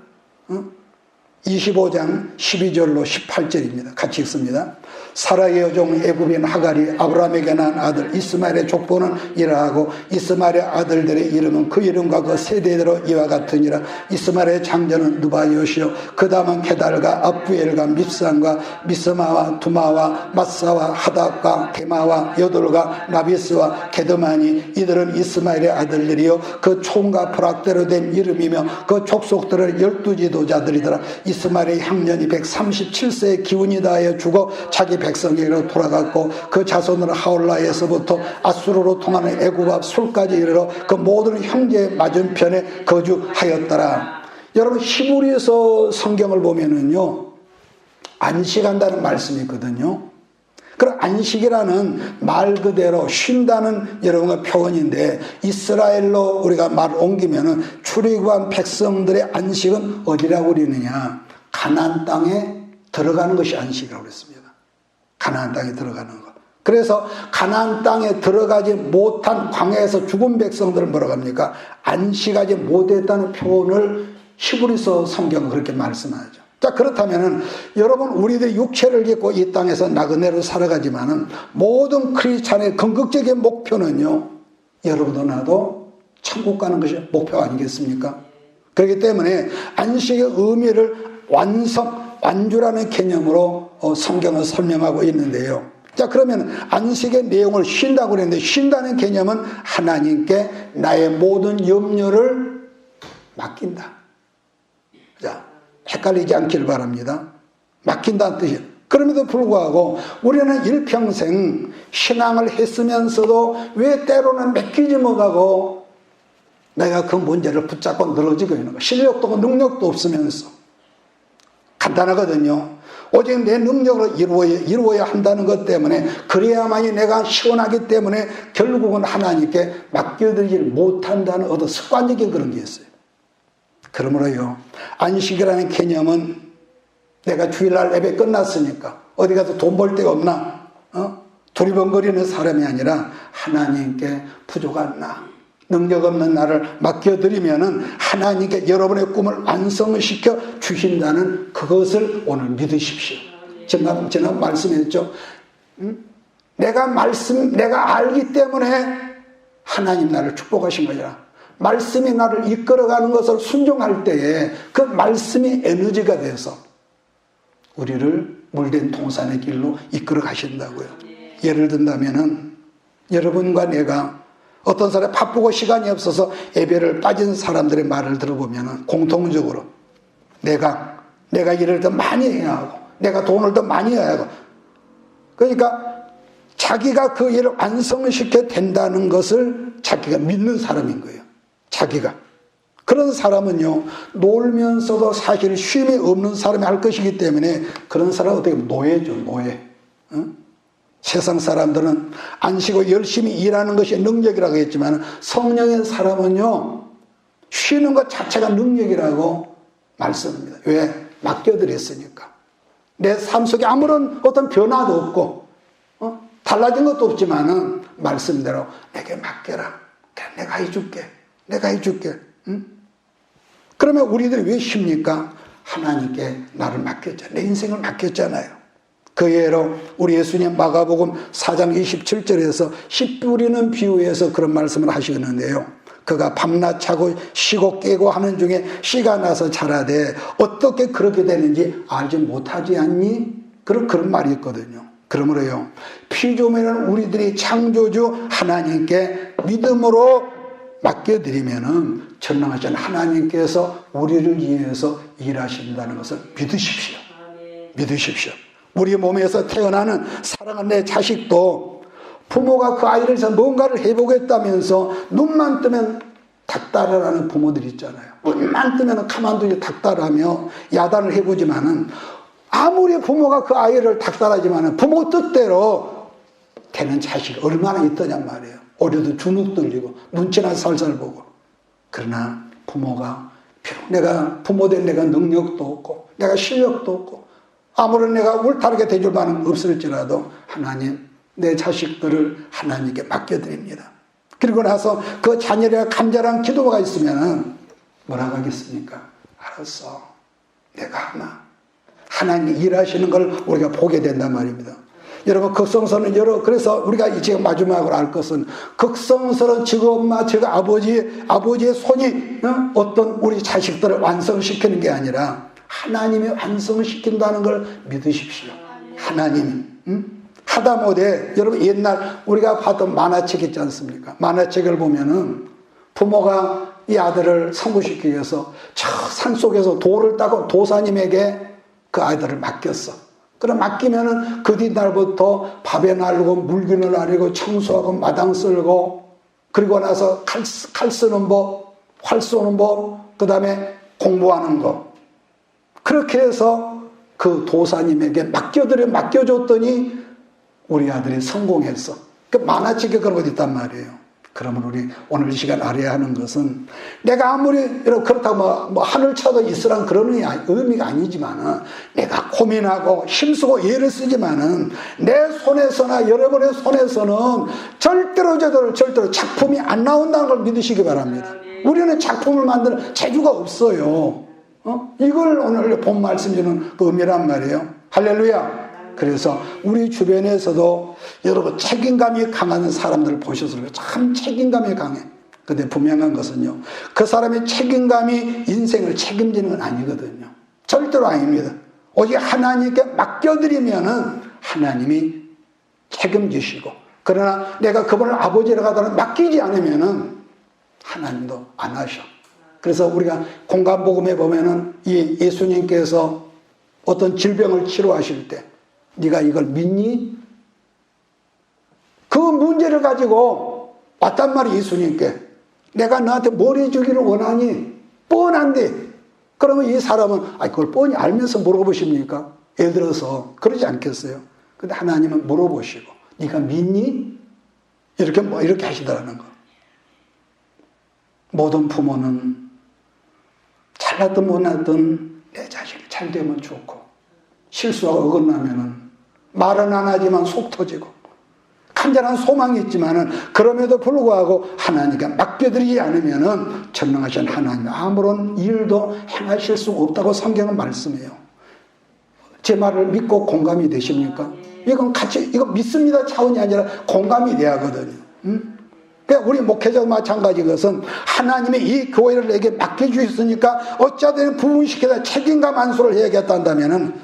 25장 12절로 18절입니다. 같이 읽습니다. 사라의 여종 애굽인 하갈이 아브라함에게 낳은 아들 이스마엘의 족보는 이러하고 이스마엘의 아들들의 이름은 그 이름과 그 세대대로 이와 같으니라. 이스마엘의 장자는 누바요시요 그 다음은 게달과 압부엘과 밉산과 미스마와 두마와 마사와 하닥과 게마와 여돌과 나비스와 게드마니 이들은 이스마엘의 아들들이요 그 총과 부락대로 된 이름이며 그 족속들은 12지도자들이더라. 이스마엘의 향년이 137세의 기운이 다하여 죽어 자기 백성에게로 돌아갔고 그 자손은 하올라에서부터 아수르로 통하는 애굽 앞 술까지 이르러 그 모든 형제의 맞은편에 거주하였더라. 여러분 히브리서 성경을 보면은요 안식한다는 말씀이 있거든요. 그럼 안식이라는 말 그대로 쉰다는 여러분의 표현인데 이스라엘로 우리가 말을 옮기면은 출애굽한 백성들의 안식은 어디라고 그러느냐? 가나안 땅에 들어가는 것이 안식이라고 그랬습니다. 가나안 땅에 들어가는 것. 그래서 가나안 땅에 들어가지 못한 광야에서 죽은 백성들을 뭐라고 합니까? 안식하지 못했다는 표현을 히브리서 성경은 그렇게 말씀하죠. 자, 그렇다면은 여러분 우리들이 육체를 입고 이 땅에서 나그네로 살아가지만은 모든 크리스찬의 궁극적인 목표는요 여러분도 나도 천국 가는 것이 목표 아니겠습니까? 그렇기 때문에 안식의 의미를 완주라는 개념으로 성경을 설명하고 있는데요. 자, 그러면 안식의 내용을 쉰다고 그랬는데 쉰다는 개념은 하나님께 나의 모든 염려를 맡긴다. 자, 헷갈리지 않기를 바랍니다. 맡긴다는 뜻이에요. 그럼에도 불구하고 우리는 일평생 신앙을 했으면서도 왜 때로는 맡기지 못하고 내가 그 문제를 붙잡고 늘어지고 있는 거야. 실력도 없고 능력도 없으면서. 간단하거든요. 오직 내 능력으로 이루어야 한다는 것 때문에 그래야만이 내가 시원하기 때문에 결국은 하나님께 맡겨드리지 못한다는 어떤 습관적인 그런 게 있어요. 그러므로요 안식이라는 개념은 내가 주일날 예배 끝났으니까 어디 가서 돈 벌 데가 없나 두리번거리는 사람이 아니라 하나님께 부족한 나 능력 없는 나를 맡겨드리면은 하나님께 여러분의 꿈을 완성시켜 주신다는 그것을 오늘 믿으십시오. 제가 말씀했죠. 내가 알기 때문에 하나님 나를 축복하신 거야. 말씀이 나를 이끌어가는 것을 순종할 때에 그 말씀이 에너지가 돼서 우리를 물된 동산의 길로 이끌어 가신다고요. 예를 든다면은 여러분과 내가 어떤 사람이 바쁘고 시간이 없어서 예배를 빠진 사람들의 말을 들어보면은 공통적으로 내가 일을 더 많이 해야 하고 내가 돈을 더 많이 해야 하고 그러니까 자기가 그 일을 완성시켜 된다는 것을 자기가 믿는 사람인 거예요. 자기가. 그런 사람은요 놀면서도 사실 쉼이 없는 사람이 할 것이기 때문에 그런 사람은 어떻게 보면 노예죠. 노예. 응? 세상 사람들은 안 쉬고 열심히 일하는 것이 능력이라고 했지만 성령의 사람은요 쉬는 것 자체가 능력이라고 말씀합니다. 왜? 맡겨드렸으니까. 내 삶 속에 아무런 어떤 변화도 없고 달라진 것도 없지만은 말씀대로 내게 맡겨라. 내가 해줄게. 응? 그러면 우리들이 왜 쉽니까? 하나님께 나를 맡겼잖아요. 내 인생을 맡겼잖아요. 그 예로 우리 예수님 마가복음 4장 27절에서 씨 뿌리는 비유에서 그런 말씀을 하시는데요. 그가 밤낮 자고 쉬고 깨고 하는 중에 씨가 나서 자라되 어떻게 그렇게 되는지 알지 못하지 않니? 그런 말이 있거든요. 그러므로요 피조물은 우리들이 창조주 하나님께 믿음으로 맡겨드리면은 전능하신 하나님께서 우리를 위해서 일하신다는 것을 믿으십시오. 믿으십시오. 우리 몸에서 태어나는 사랑하는 내 자식도 부모가 그 아이를 위해서 뭔가를 해보겠다면서 눈만 뜨면 닥달하는 부모들이 있잖아요. 눈만 뜨면 가만두지 닥달하며 야단을 해보지만은 아무리 부모가 그 아이를 닥달하지만은 부모 뜻대로 되는 자식이 얼마나 있더냔 말이에요. 오려도 주눅 들리고 눈치나 살살 보고. 그러나 부모가 비록 내가 부모된 내가 능력도 없고 내가 실력도 없고 아무런 내가 울타리가 되줄 만은 없을지라도 하나님 내 자식들을 하나님께 맡겨드립니다. 그리고 나서 그 자녀가 간절한 기도가 있으면 뭐라고 하겠습니까? 알았어. 내가 하나. 하나님이 일하시는 걸 우리가 보게 된단 말입니다. 여러분 극성스러운 그래서 우리가 지금 마지막으로 알 것은 극성스러운 지금 엄마 지금 아버지의 손이 어떤 우리 자식들을 완성시키는 게 아니라 하나님이 완성시킨다는 걸 믿으십시오. 하나님이 하다못해 여러분 옛날 우리가 봤던 만화책 있지 않습니까? 만화책을 보면은 부모가 이 아들을 성부시키기 위해서 저 산속에서 돌을 따고 도사님에게 그 아들을 맡겼어. 그럼 맡기면은 그 뒤날부터 밥에 날리고 물기를 날리고 청소하고 마당 쓸고 그리고 나서 칼 쓰는 법, 활 쏘는 법, 그 다음에 공부하는 거. 그렇게 해서 그 도사님에게 맡겨줬더니 우리 아들이 성공했어. 그 만화책에 그런 것 있단 말이에요. 그러면 우리 오늘 이 시간 알아야 하는 것은 내가 아무리 그렇다고 뭐 하늘 쳐도 있으란 그런 의미가 아니지만은 내가 고민하고 힘쓰고 애를 쓰지만은 내 손에서나 여러분의 손에서는 절대로 작품이 안 나온다는 걸 믿으시기 바랍니다. 우리는 작품을 만드는 재주가 없어요. 이걸 오늘 본 말씀 주는 그 의미란 말이에요. 할렐루야. 그래서 우리 주변에서도 여러분 책임감이 강한 사람들을 보셔서 참 책임감이 강해. 근데 분명한 것은요, 그 사람의 책임감이 인생을 책임지는 건 아니거든요. 절대로 아닙니다. 오직 하나님께 맡겨드리면은 하나님이 책임지시고, 그러나 내가 그분을 아버지라고 하더라도 맡기지 않으면은 하나님도 안 하셔. 그래서 우리가 공감복음에 보면은 이 예수님께서 어떤 질병을 치료하실 때 네가 이걸 믿니? 그 문제를 가지고 왔단 말이야. 예수님께 내가 너한테 뭘 해주기를 원하니? 뻔한데. 그러면 이 사람은 그걸 뻔히 알면서 물어보십니까? 예를 들어서 그러지 않겠어요? 근데 하나님은 물어보시고 네가 믿니? 이렇게 하시더라는 거. 모든 부모는 잘났든 못났든 내 자식이 잘 되면 좋고, 실수하고 어긋나면은 말은 안 하지만 속 터지고 간절한 소망이 있지만은 그럼에도 불구하고 하나님께 맡겨드리지 않으면은 전능하신 하나님 아무런 일도 행하실 수 없다고 성경은 말씀해요. 제 말을 믿고 공감이 되십니까? 이거 믿습니다 차원이 아니라 공감이 돼야 하거든요. 그러니까 우리 목회자도 마찬가지 것은 하나님이 이 교회를 내게 맡겨주셨으니까 어찌하든 부분시켜서 책임감 안수를 해야겠다면은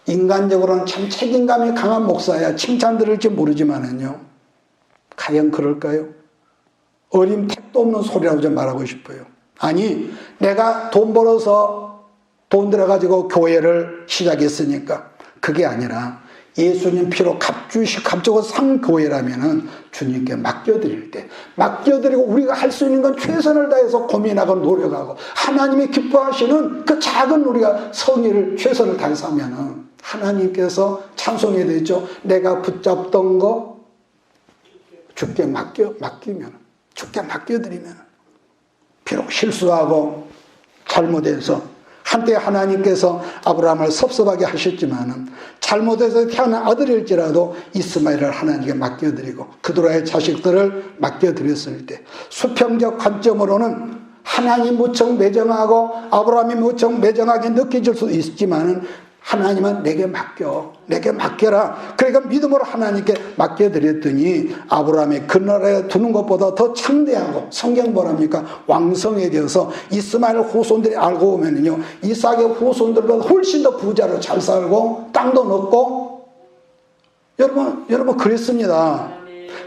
인간적으로는 참 책임감이 강한 목사야 칭찬 들을지 모르지만은요, 과연 그럴까요? 어림 택도 없는 소리라고 좀 말하고 싶어요. 아니, 내가 돈 벌어서 돈 들어가지고 교회를 시작했으니까 그게 아니라 예수님 피로 값주고 산 교회라면은 주님께 맡겨드릴 때, 맡겨드리고 우리가 할 수 있는 건 최선을 다해서 고민하고 노력하고 하나님이 기뻐하시는 그 작은 우리가 성의를 최선을 다해서 하면은 하나님께서 찬송해야 되죠. 내가 붙잡던 거 주께 맡기면, 주께 맡겨드리면, 비록 실수하고 잘못해서 한때 하나님께서 아브라함을 섭섭하게 하셨지만은 잘못해서 태어난 아들일지라도 이스마엘을 하나님께 맡겨드리고 그도라의 자식들을 맡겨드렸을 때 수평적 관점으로는 하나님 무척 매정하고 아브라함이 무척 매정하게 느껴질 수도 있지만은 하나님은 내게 맡겨라. 그러니까 믿음으로 하나님께 맡겨드렸더니 아브라함이 그 나라에 두는 것보다 더 창대하고, 성경 뭐랍니까? 왕성해져서 이스마엘 후손들이 알고 보면요, 이삭의 후손들보다 훨씬 더 부자로 잘 살고 땅도 넣고, 여러분 그랬습니다.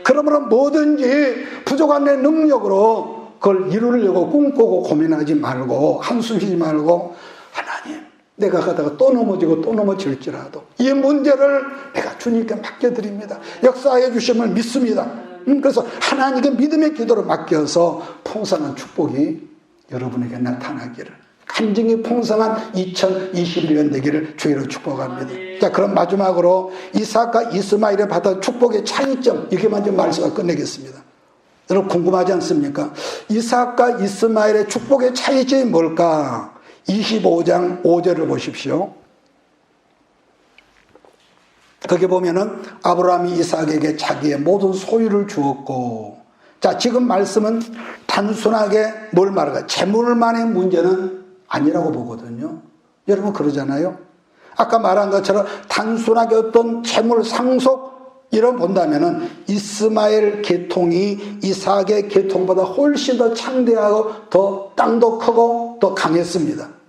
그러므로 뭐든지 부족한 내 능력으로 그걸 이루려고 꿈꾸고 고민하지 말고 한숨 쉬지 말고, 하나님 내가 가다가 또 넘어질지라도 이 문제를 내가 주님께 맡겨드립니다. 역사해 주심을 믿습니다. 그래서 하나님께 믿음의 기도를 맡겨서 풍성한 축복이 여러분에게 나타나기를, 간증이 풍성한 2021년 되기를 주의로 축복합니다. 자, 그럼 마지막으로 이삭과 이스마엘에 받은 축복의 차이점, 이렇게만 좀 말씀을 끝내겠습니다. 여러분 궁금하지 않습니까? 이삭과 이스마엘의 축복의 차이점이 뭘까? 25장 5절을 보십시오. 거기 보면은 아브라함이 이삭에게 자기의 모든 소유를 주었고, 자, 지금 말씀은 단순하게 뭘 말할까? 재물만의 문제는 아니라고 보거든요. 여러분 그러잖아요. 아까 말한 것처럼 단순하게 어떤 재물 상속 이런 본다면은 이스마엘 계통이 이삭의 계통보다 훨씬 더 창대하고 더 땅도 크고 더 강했습니다.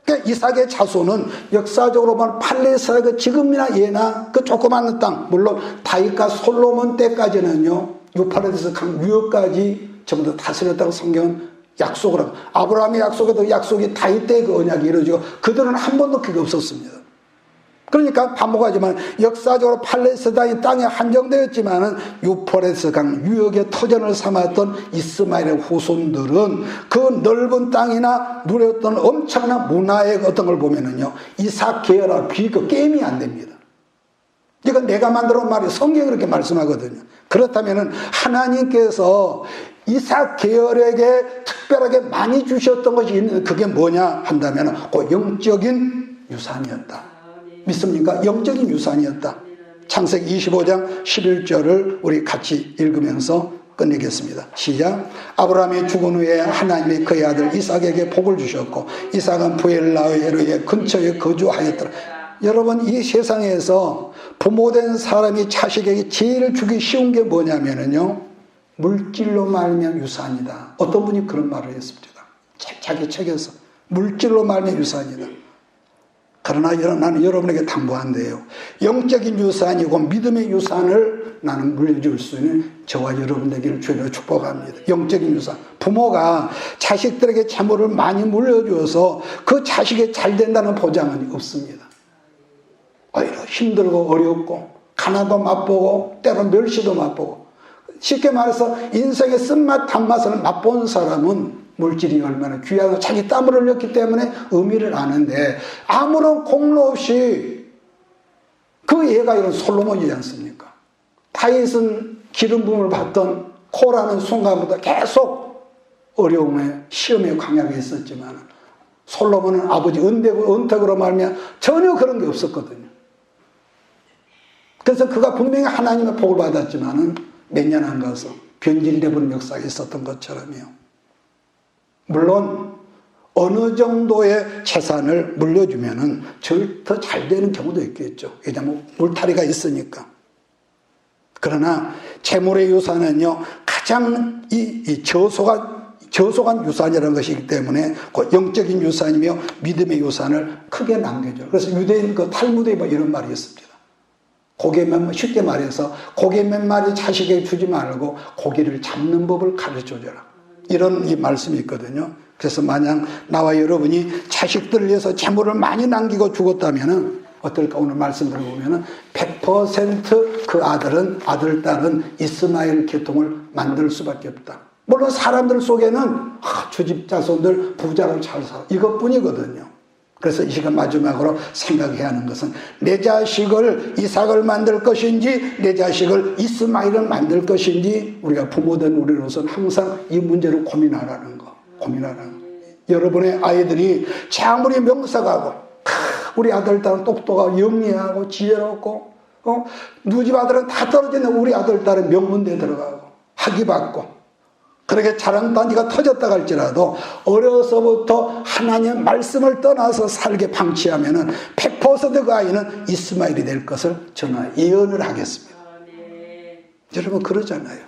그러니까 이삭의 자손은 역사적으로 보면 팔레스타인 지금이나 예나 그 조그마한 땅, 물론 다윗과 솔로몬 때까지는요 유파라디스 강 유역까지 전부 다 다스렸다고 성경은 약속을 하고, 아브라함의 약속에도 약속이 다윗 때 그 언약이 이루어지고 그들은 한 번도 그게 없었습니다. 그러니까 반복하지만 역사적으로 팔레스타인 땅에 한정되었지만은 유프라테스 강 유역의 터전을 삼았던 이스마엘의 후손들은 그 넓은 땅이나 누렸던 엄청난 문화의 어떤 걸 보면은요, 이삭 계열하고 비교 게임이 안 됩니다. 이건 내가 만들어 온 말이 성경이 그렇게 말씀하거든요. 그렇다면은 하나님께서 이삭 계열에게 특별하게 많이 주셨던 것이 있는데 그게 뭐냐 한다면 그 영적인 유산이었다. 믿습니까? 영적인 유산이었다. 창세기 25장 11절을 우리 같이 읽으면서 끝내겠습니다. 시작. 아브라함이 죽은 후에 하나님이 그의 아들 이삭에게 복을 주셨고 이삭은 부엘라의 근처에 거주하였더라. 여러분, 이 세상에서 부모된 사람이 자식에게 제일 주기 쉬운 게 뭐냐면요, 물질로 말면 유산이다. 어떤 분이 그런 말을 했습니다. 자기 책에서 물질로 말면 유산이다. 그러나 나는 여러분에게 당부한대요. 영적인 유산이고 믿음의 유산을 나는 물려줄 수 있는 저와 여러분 되기를 주님으로 축복합니다. 영적인 유산. 부모가 자식들에게 재물을 많이 물려줘서 그 자식이 잘 된다는 보장은 없습니다. 오히려 힘들고 어렵고 가난도 맛보고 때로 멸시도 맛보고, 쉽게 말해서 인생의 쓴맛 단맛을 맛본 사람은 물질이 얼마나 귀하고 자기 땀을 흘렸기 때문에 의미를 아는데, 아무런 공로 없이 그 예가 이런 솔로몬이지 않습니까? 다윗은 기름 부음을 받던 코라는 순간부터 계속 어려움에 시험에 강하게 있었지만 솔로몬은 아버지 은택으로 말하면 전혀 그런 게 없었거든요. 그래서 그가 분명히 하나님의 복을 받았지만은 몇 년 안 가서 변질되버린 역사가 있었던 것처럼요. 물론 어느 정도의 재산을 물려주면은 더 잘 되는 경우도 있겠죠. 왜냐하면 울타리가 있으니까. 그러나 재물의 유산은요, 가장 이 저소한 유산이라는 것이기 때문에 그 영적인 유산이며 믿음의 유산을 크게 남겨줘요. 그래서 유대인 그 탈무드에 뭐 이런 말이 있습니다. 쉽게 말해서 고개 몇 마리 자식에게 주지 말고 고기를 잡는 법을 가르쳐줘라. 이런 이 말씀이 있거든요. 그래서 만약 나와 여러분이 자식들을 위해서 재물을 많이 남기고 죽었다면은 어떨까? 오늘 말씀 들어보면은 100% 그 아들, 딸은 이스마엘 계통을 만들 수밖에 없다. 물론 사람들 속에는 주집 자손들 부자로 잘 살아. 이것뿐이거든요. 그래서 이 시간 마지막으로 생각해야 하는 것은 내 자식을 이삭을 만들 것인지 내 자식을 이스마엘을 만들 것인지 우리가 부모된 우리로서는 항상 이 문제를 고민하라는 거. 여러분의 아이들이 아무리 명석하고 우리 아들, 딸은 똑똑하고 영리하고 지혜롭고 누집 아들은 다 떨어지는 우리 아들, 딸은 명문대에 들어가고 학위 받고 그렇게 자랑단지가 터졌다 할지라도 어려서부터 하나님의 말씀을 떠나서 살게 방치하면은 100% 그 아이는 이스마엘이 될 것을 저는 예언을 하겠습니다. 여러분 그러잖아요.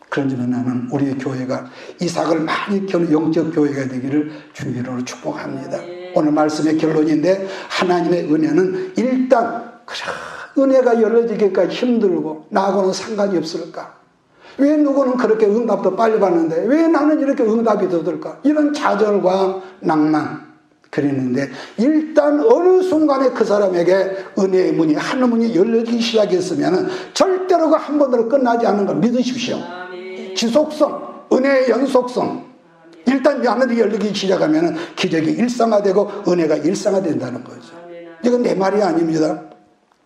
그런지는 나는 우리의 교회가 이삭을 많이 키우는 영적 교회가 되기를 주님으로 축복합니다. 오늘 말씀의 결론인데, 하나님의 은혜는 일단 은혜가 열려지기까지 힘들고 나하고는 상관이 없을까? 왜 누구는 그렇게 응답도 빨리 받는데 왜 나는 이렇게 응답이 더들까? 이런 좌절과 낭만 그랬는데, 일단 어느 순간에 그 사람에게 은혜의 문이, 하늘 문이 열리기 시작했으면 절대로 그 한 번으로 끝나지 않는 걸 믿으십시오. 지속성, 은혜의 연속성. 일단 하늘이 열리기 시작하면 기적이 일상화되고 은혜가 일상화된다는 거죠. 이건 내 말이 아닙니다.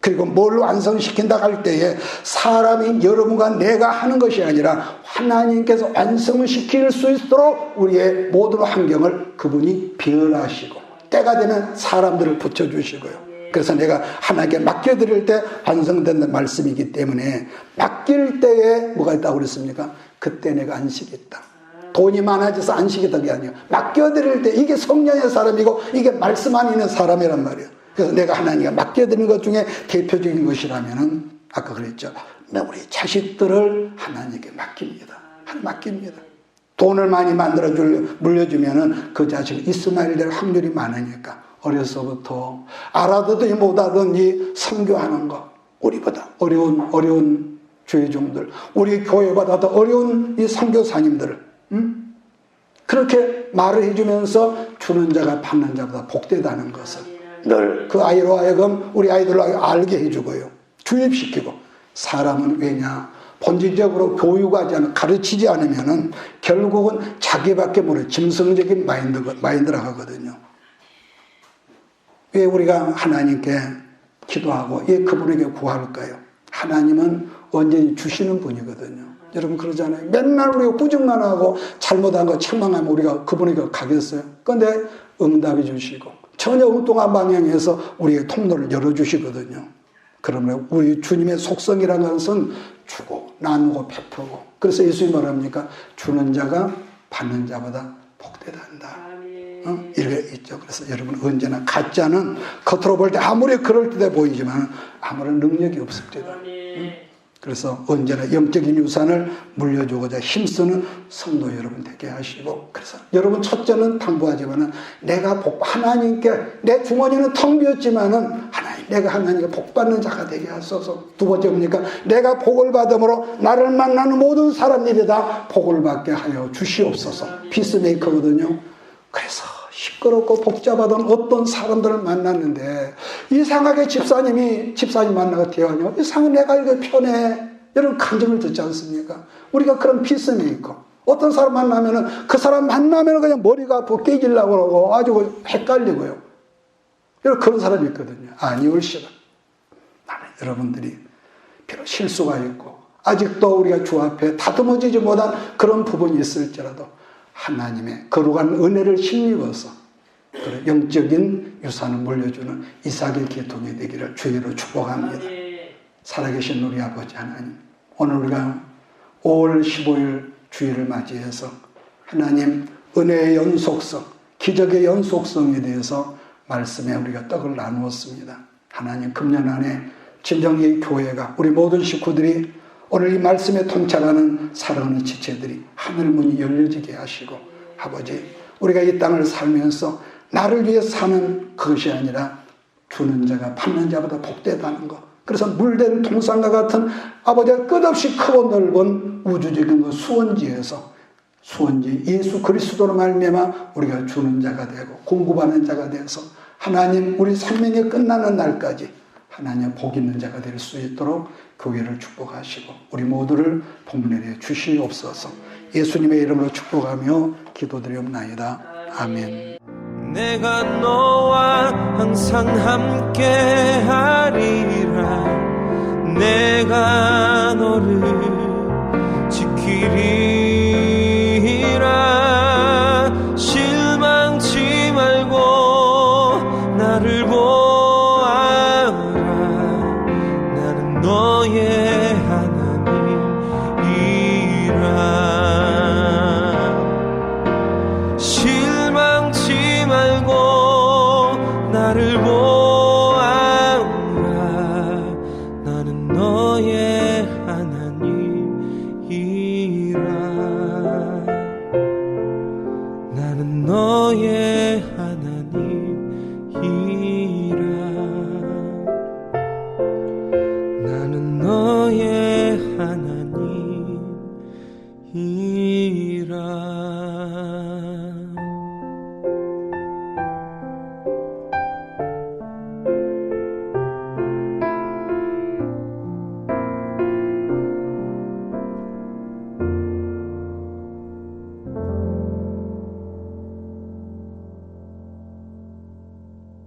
그리고 뭘 완성시킨다 할 때에 사람인 여러분과 내가 하는 것이 아니라 하나님께서 완성을 시킬 수 있도록 우리의 모든 환경을 그분이 배열하시고 때가 되면 사람들을 붙여주시고요. 그래서 내가 하나님께 맡겨드릴 때 완성된다는 말씀이기 때문에 맡길 때에 뭐가 있다고 그랬습니까? 그때 내가 안식이 있다. 돈이 많아져서 안식이 있다는 게 아니에요. 맡겨드릴 때 이게 성령의 사람이고 이게 말씀 안에 있는 사람이란 말이에요. 그래서 내가 하나님께 맡겨드리는 것 중에 대표적인 것이라면은 아까 그랬죠. 우리 자식들을 하나님께 맡깁니다. 돈을 많이 물려주면은 그 자식이 이스마엘 될 확률이 많으니까 어려서부터 알아듣더니 못하더니 선교하는 거, 우리보다 어려운 주의종들, 우리 교회보다 더 어려운 이 선교사님들, 그렇게 말을 해주면서 주는 자가 받는 자보다 복되다는 것을 늘 그 아이로 하여금 우리 아이들로 알게 해주고요. 주입시키고 사람은 왜냐 본질적으로 교육하지 않고 가르치지 않으면은 결국은 자기밖에 모르는 짐승적인 마인드라 하거든요. 왜 우리가 하나님께 기도하고 왜 그분에게 구할까요? 하나님은 언제든지 주시는 분이거든요. 여러분 그러잖아요. 맨날 우리가 꾸중만 하고 잘못한 거 책망하면 우리가 그분에게 가겠어요? 그런데 응답해 주시고 전혀 엉뚱한 방향에서 우리의 통로를 열어주시거든요. 그러면 우리 주님의 속성이라는 것은 주고 나누고 베푸고 그래서 예수님이 말합니까? 주는 자가 받는 자보다 복되단다. 이렇게 있죠. 그래서 여러분 언제나 가짜는 겉으로 볼 때 아무리 그럴 듯해 보이지만 아무런 능력이 없습니다. 그래서 언제나 영적인 유산을 물려주고자 힘쓰는 성도 여러분 되게 하시고 그래서 여러분 첫째는 당부하지만은 내가 하나님께 내 주머니는 텅 비었지만은 하나님 내가 하나님께 복 받는 자가 되게 하소서. 두 번째 뭡니까? 내가 복을 받음으로 나를 만나는 모든 사람들이 다 복을 받게 하여 주시옵소서. 피스메이커거든요. 그래서 시끄럽고 복잡하던 어떤 사람들을 만났는데 이상하게 집사님 만나고 대화하냐 이상하게 내가 이거 편해 이런 감정을 듣지 않습니까? 우리가 그런 피스메이커 어떤 사람 만나면은 그 사람 만나면은 그냥 머리가 아프고 깨지려고 그러고 아주 헷갈리고요. 그런 사람이 있거든요. 아니올시다. 나는 여러분들이 비록 실수가 있고 아직도 우리가 주 앞에 다듬어지지 못한 그런 부분이 있을지라도 하나님의 거룩한 은혜를 힘입어서 영적인 유산을 물려주는 이삭의 계통이 되기를 주의로 축복합니다. 살아계신 우리 아버지 하나님, 오늘 우리가 5월 15일 주일을 맞이해서 하나님 은혜의 연속성, 기적의 연속성에 대해서 말씀에 우리가 떡을 나누었습니다. 하나님 금년 안에 진정의 교회가 우리 모든 식구들이 오늘 이 말씀에 통찰하는 사랑하는 지체들이 하늘문이 열려지게 하시고 아버지 우리가 이 땅을 살면서 나를 위해 사는 그것이 아니라 주는 자가 받는 자보다 복되다는 것 그래서 물된 동산과 같은 아버지가 끝없이 크고 넓은 우주적인 그 수원지 예수 그리스도로 말미암아 우리가 주는 자가 되고 공급하는 자가 되어서 하나님 우리 생명이 끝나는 날까지 하나님 복 있는 자가 될 수 있도록 교회를 축복하시고 우리 모두를 복내려 주시옵소서. 예수님의 이름으로 축복하며 기도드리옵나이다. 아멘. 내가 너와 항상 함께 하리라. 내가 너를 지키리라. 실망치 말고 나를 보아라. 나는 너의 하나님이라. 실망치 말고 나를 보아라. 나는 너의 하나님이라. 나는 너의 하나님이라. 나는 너의 하나님이라.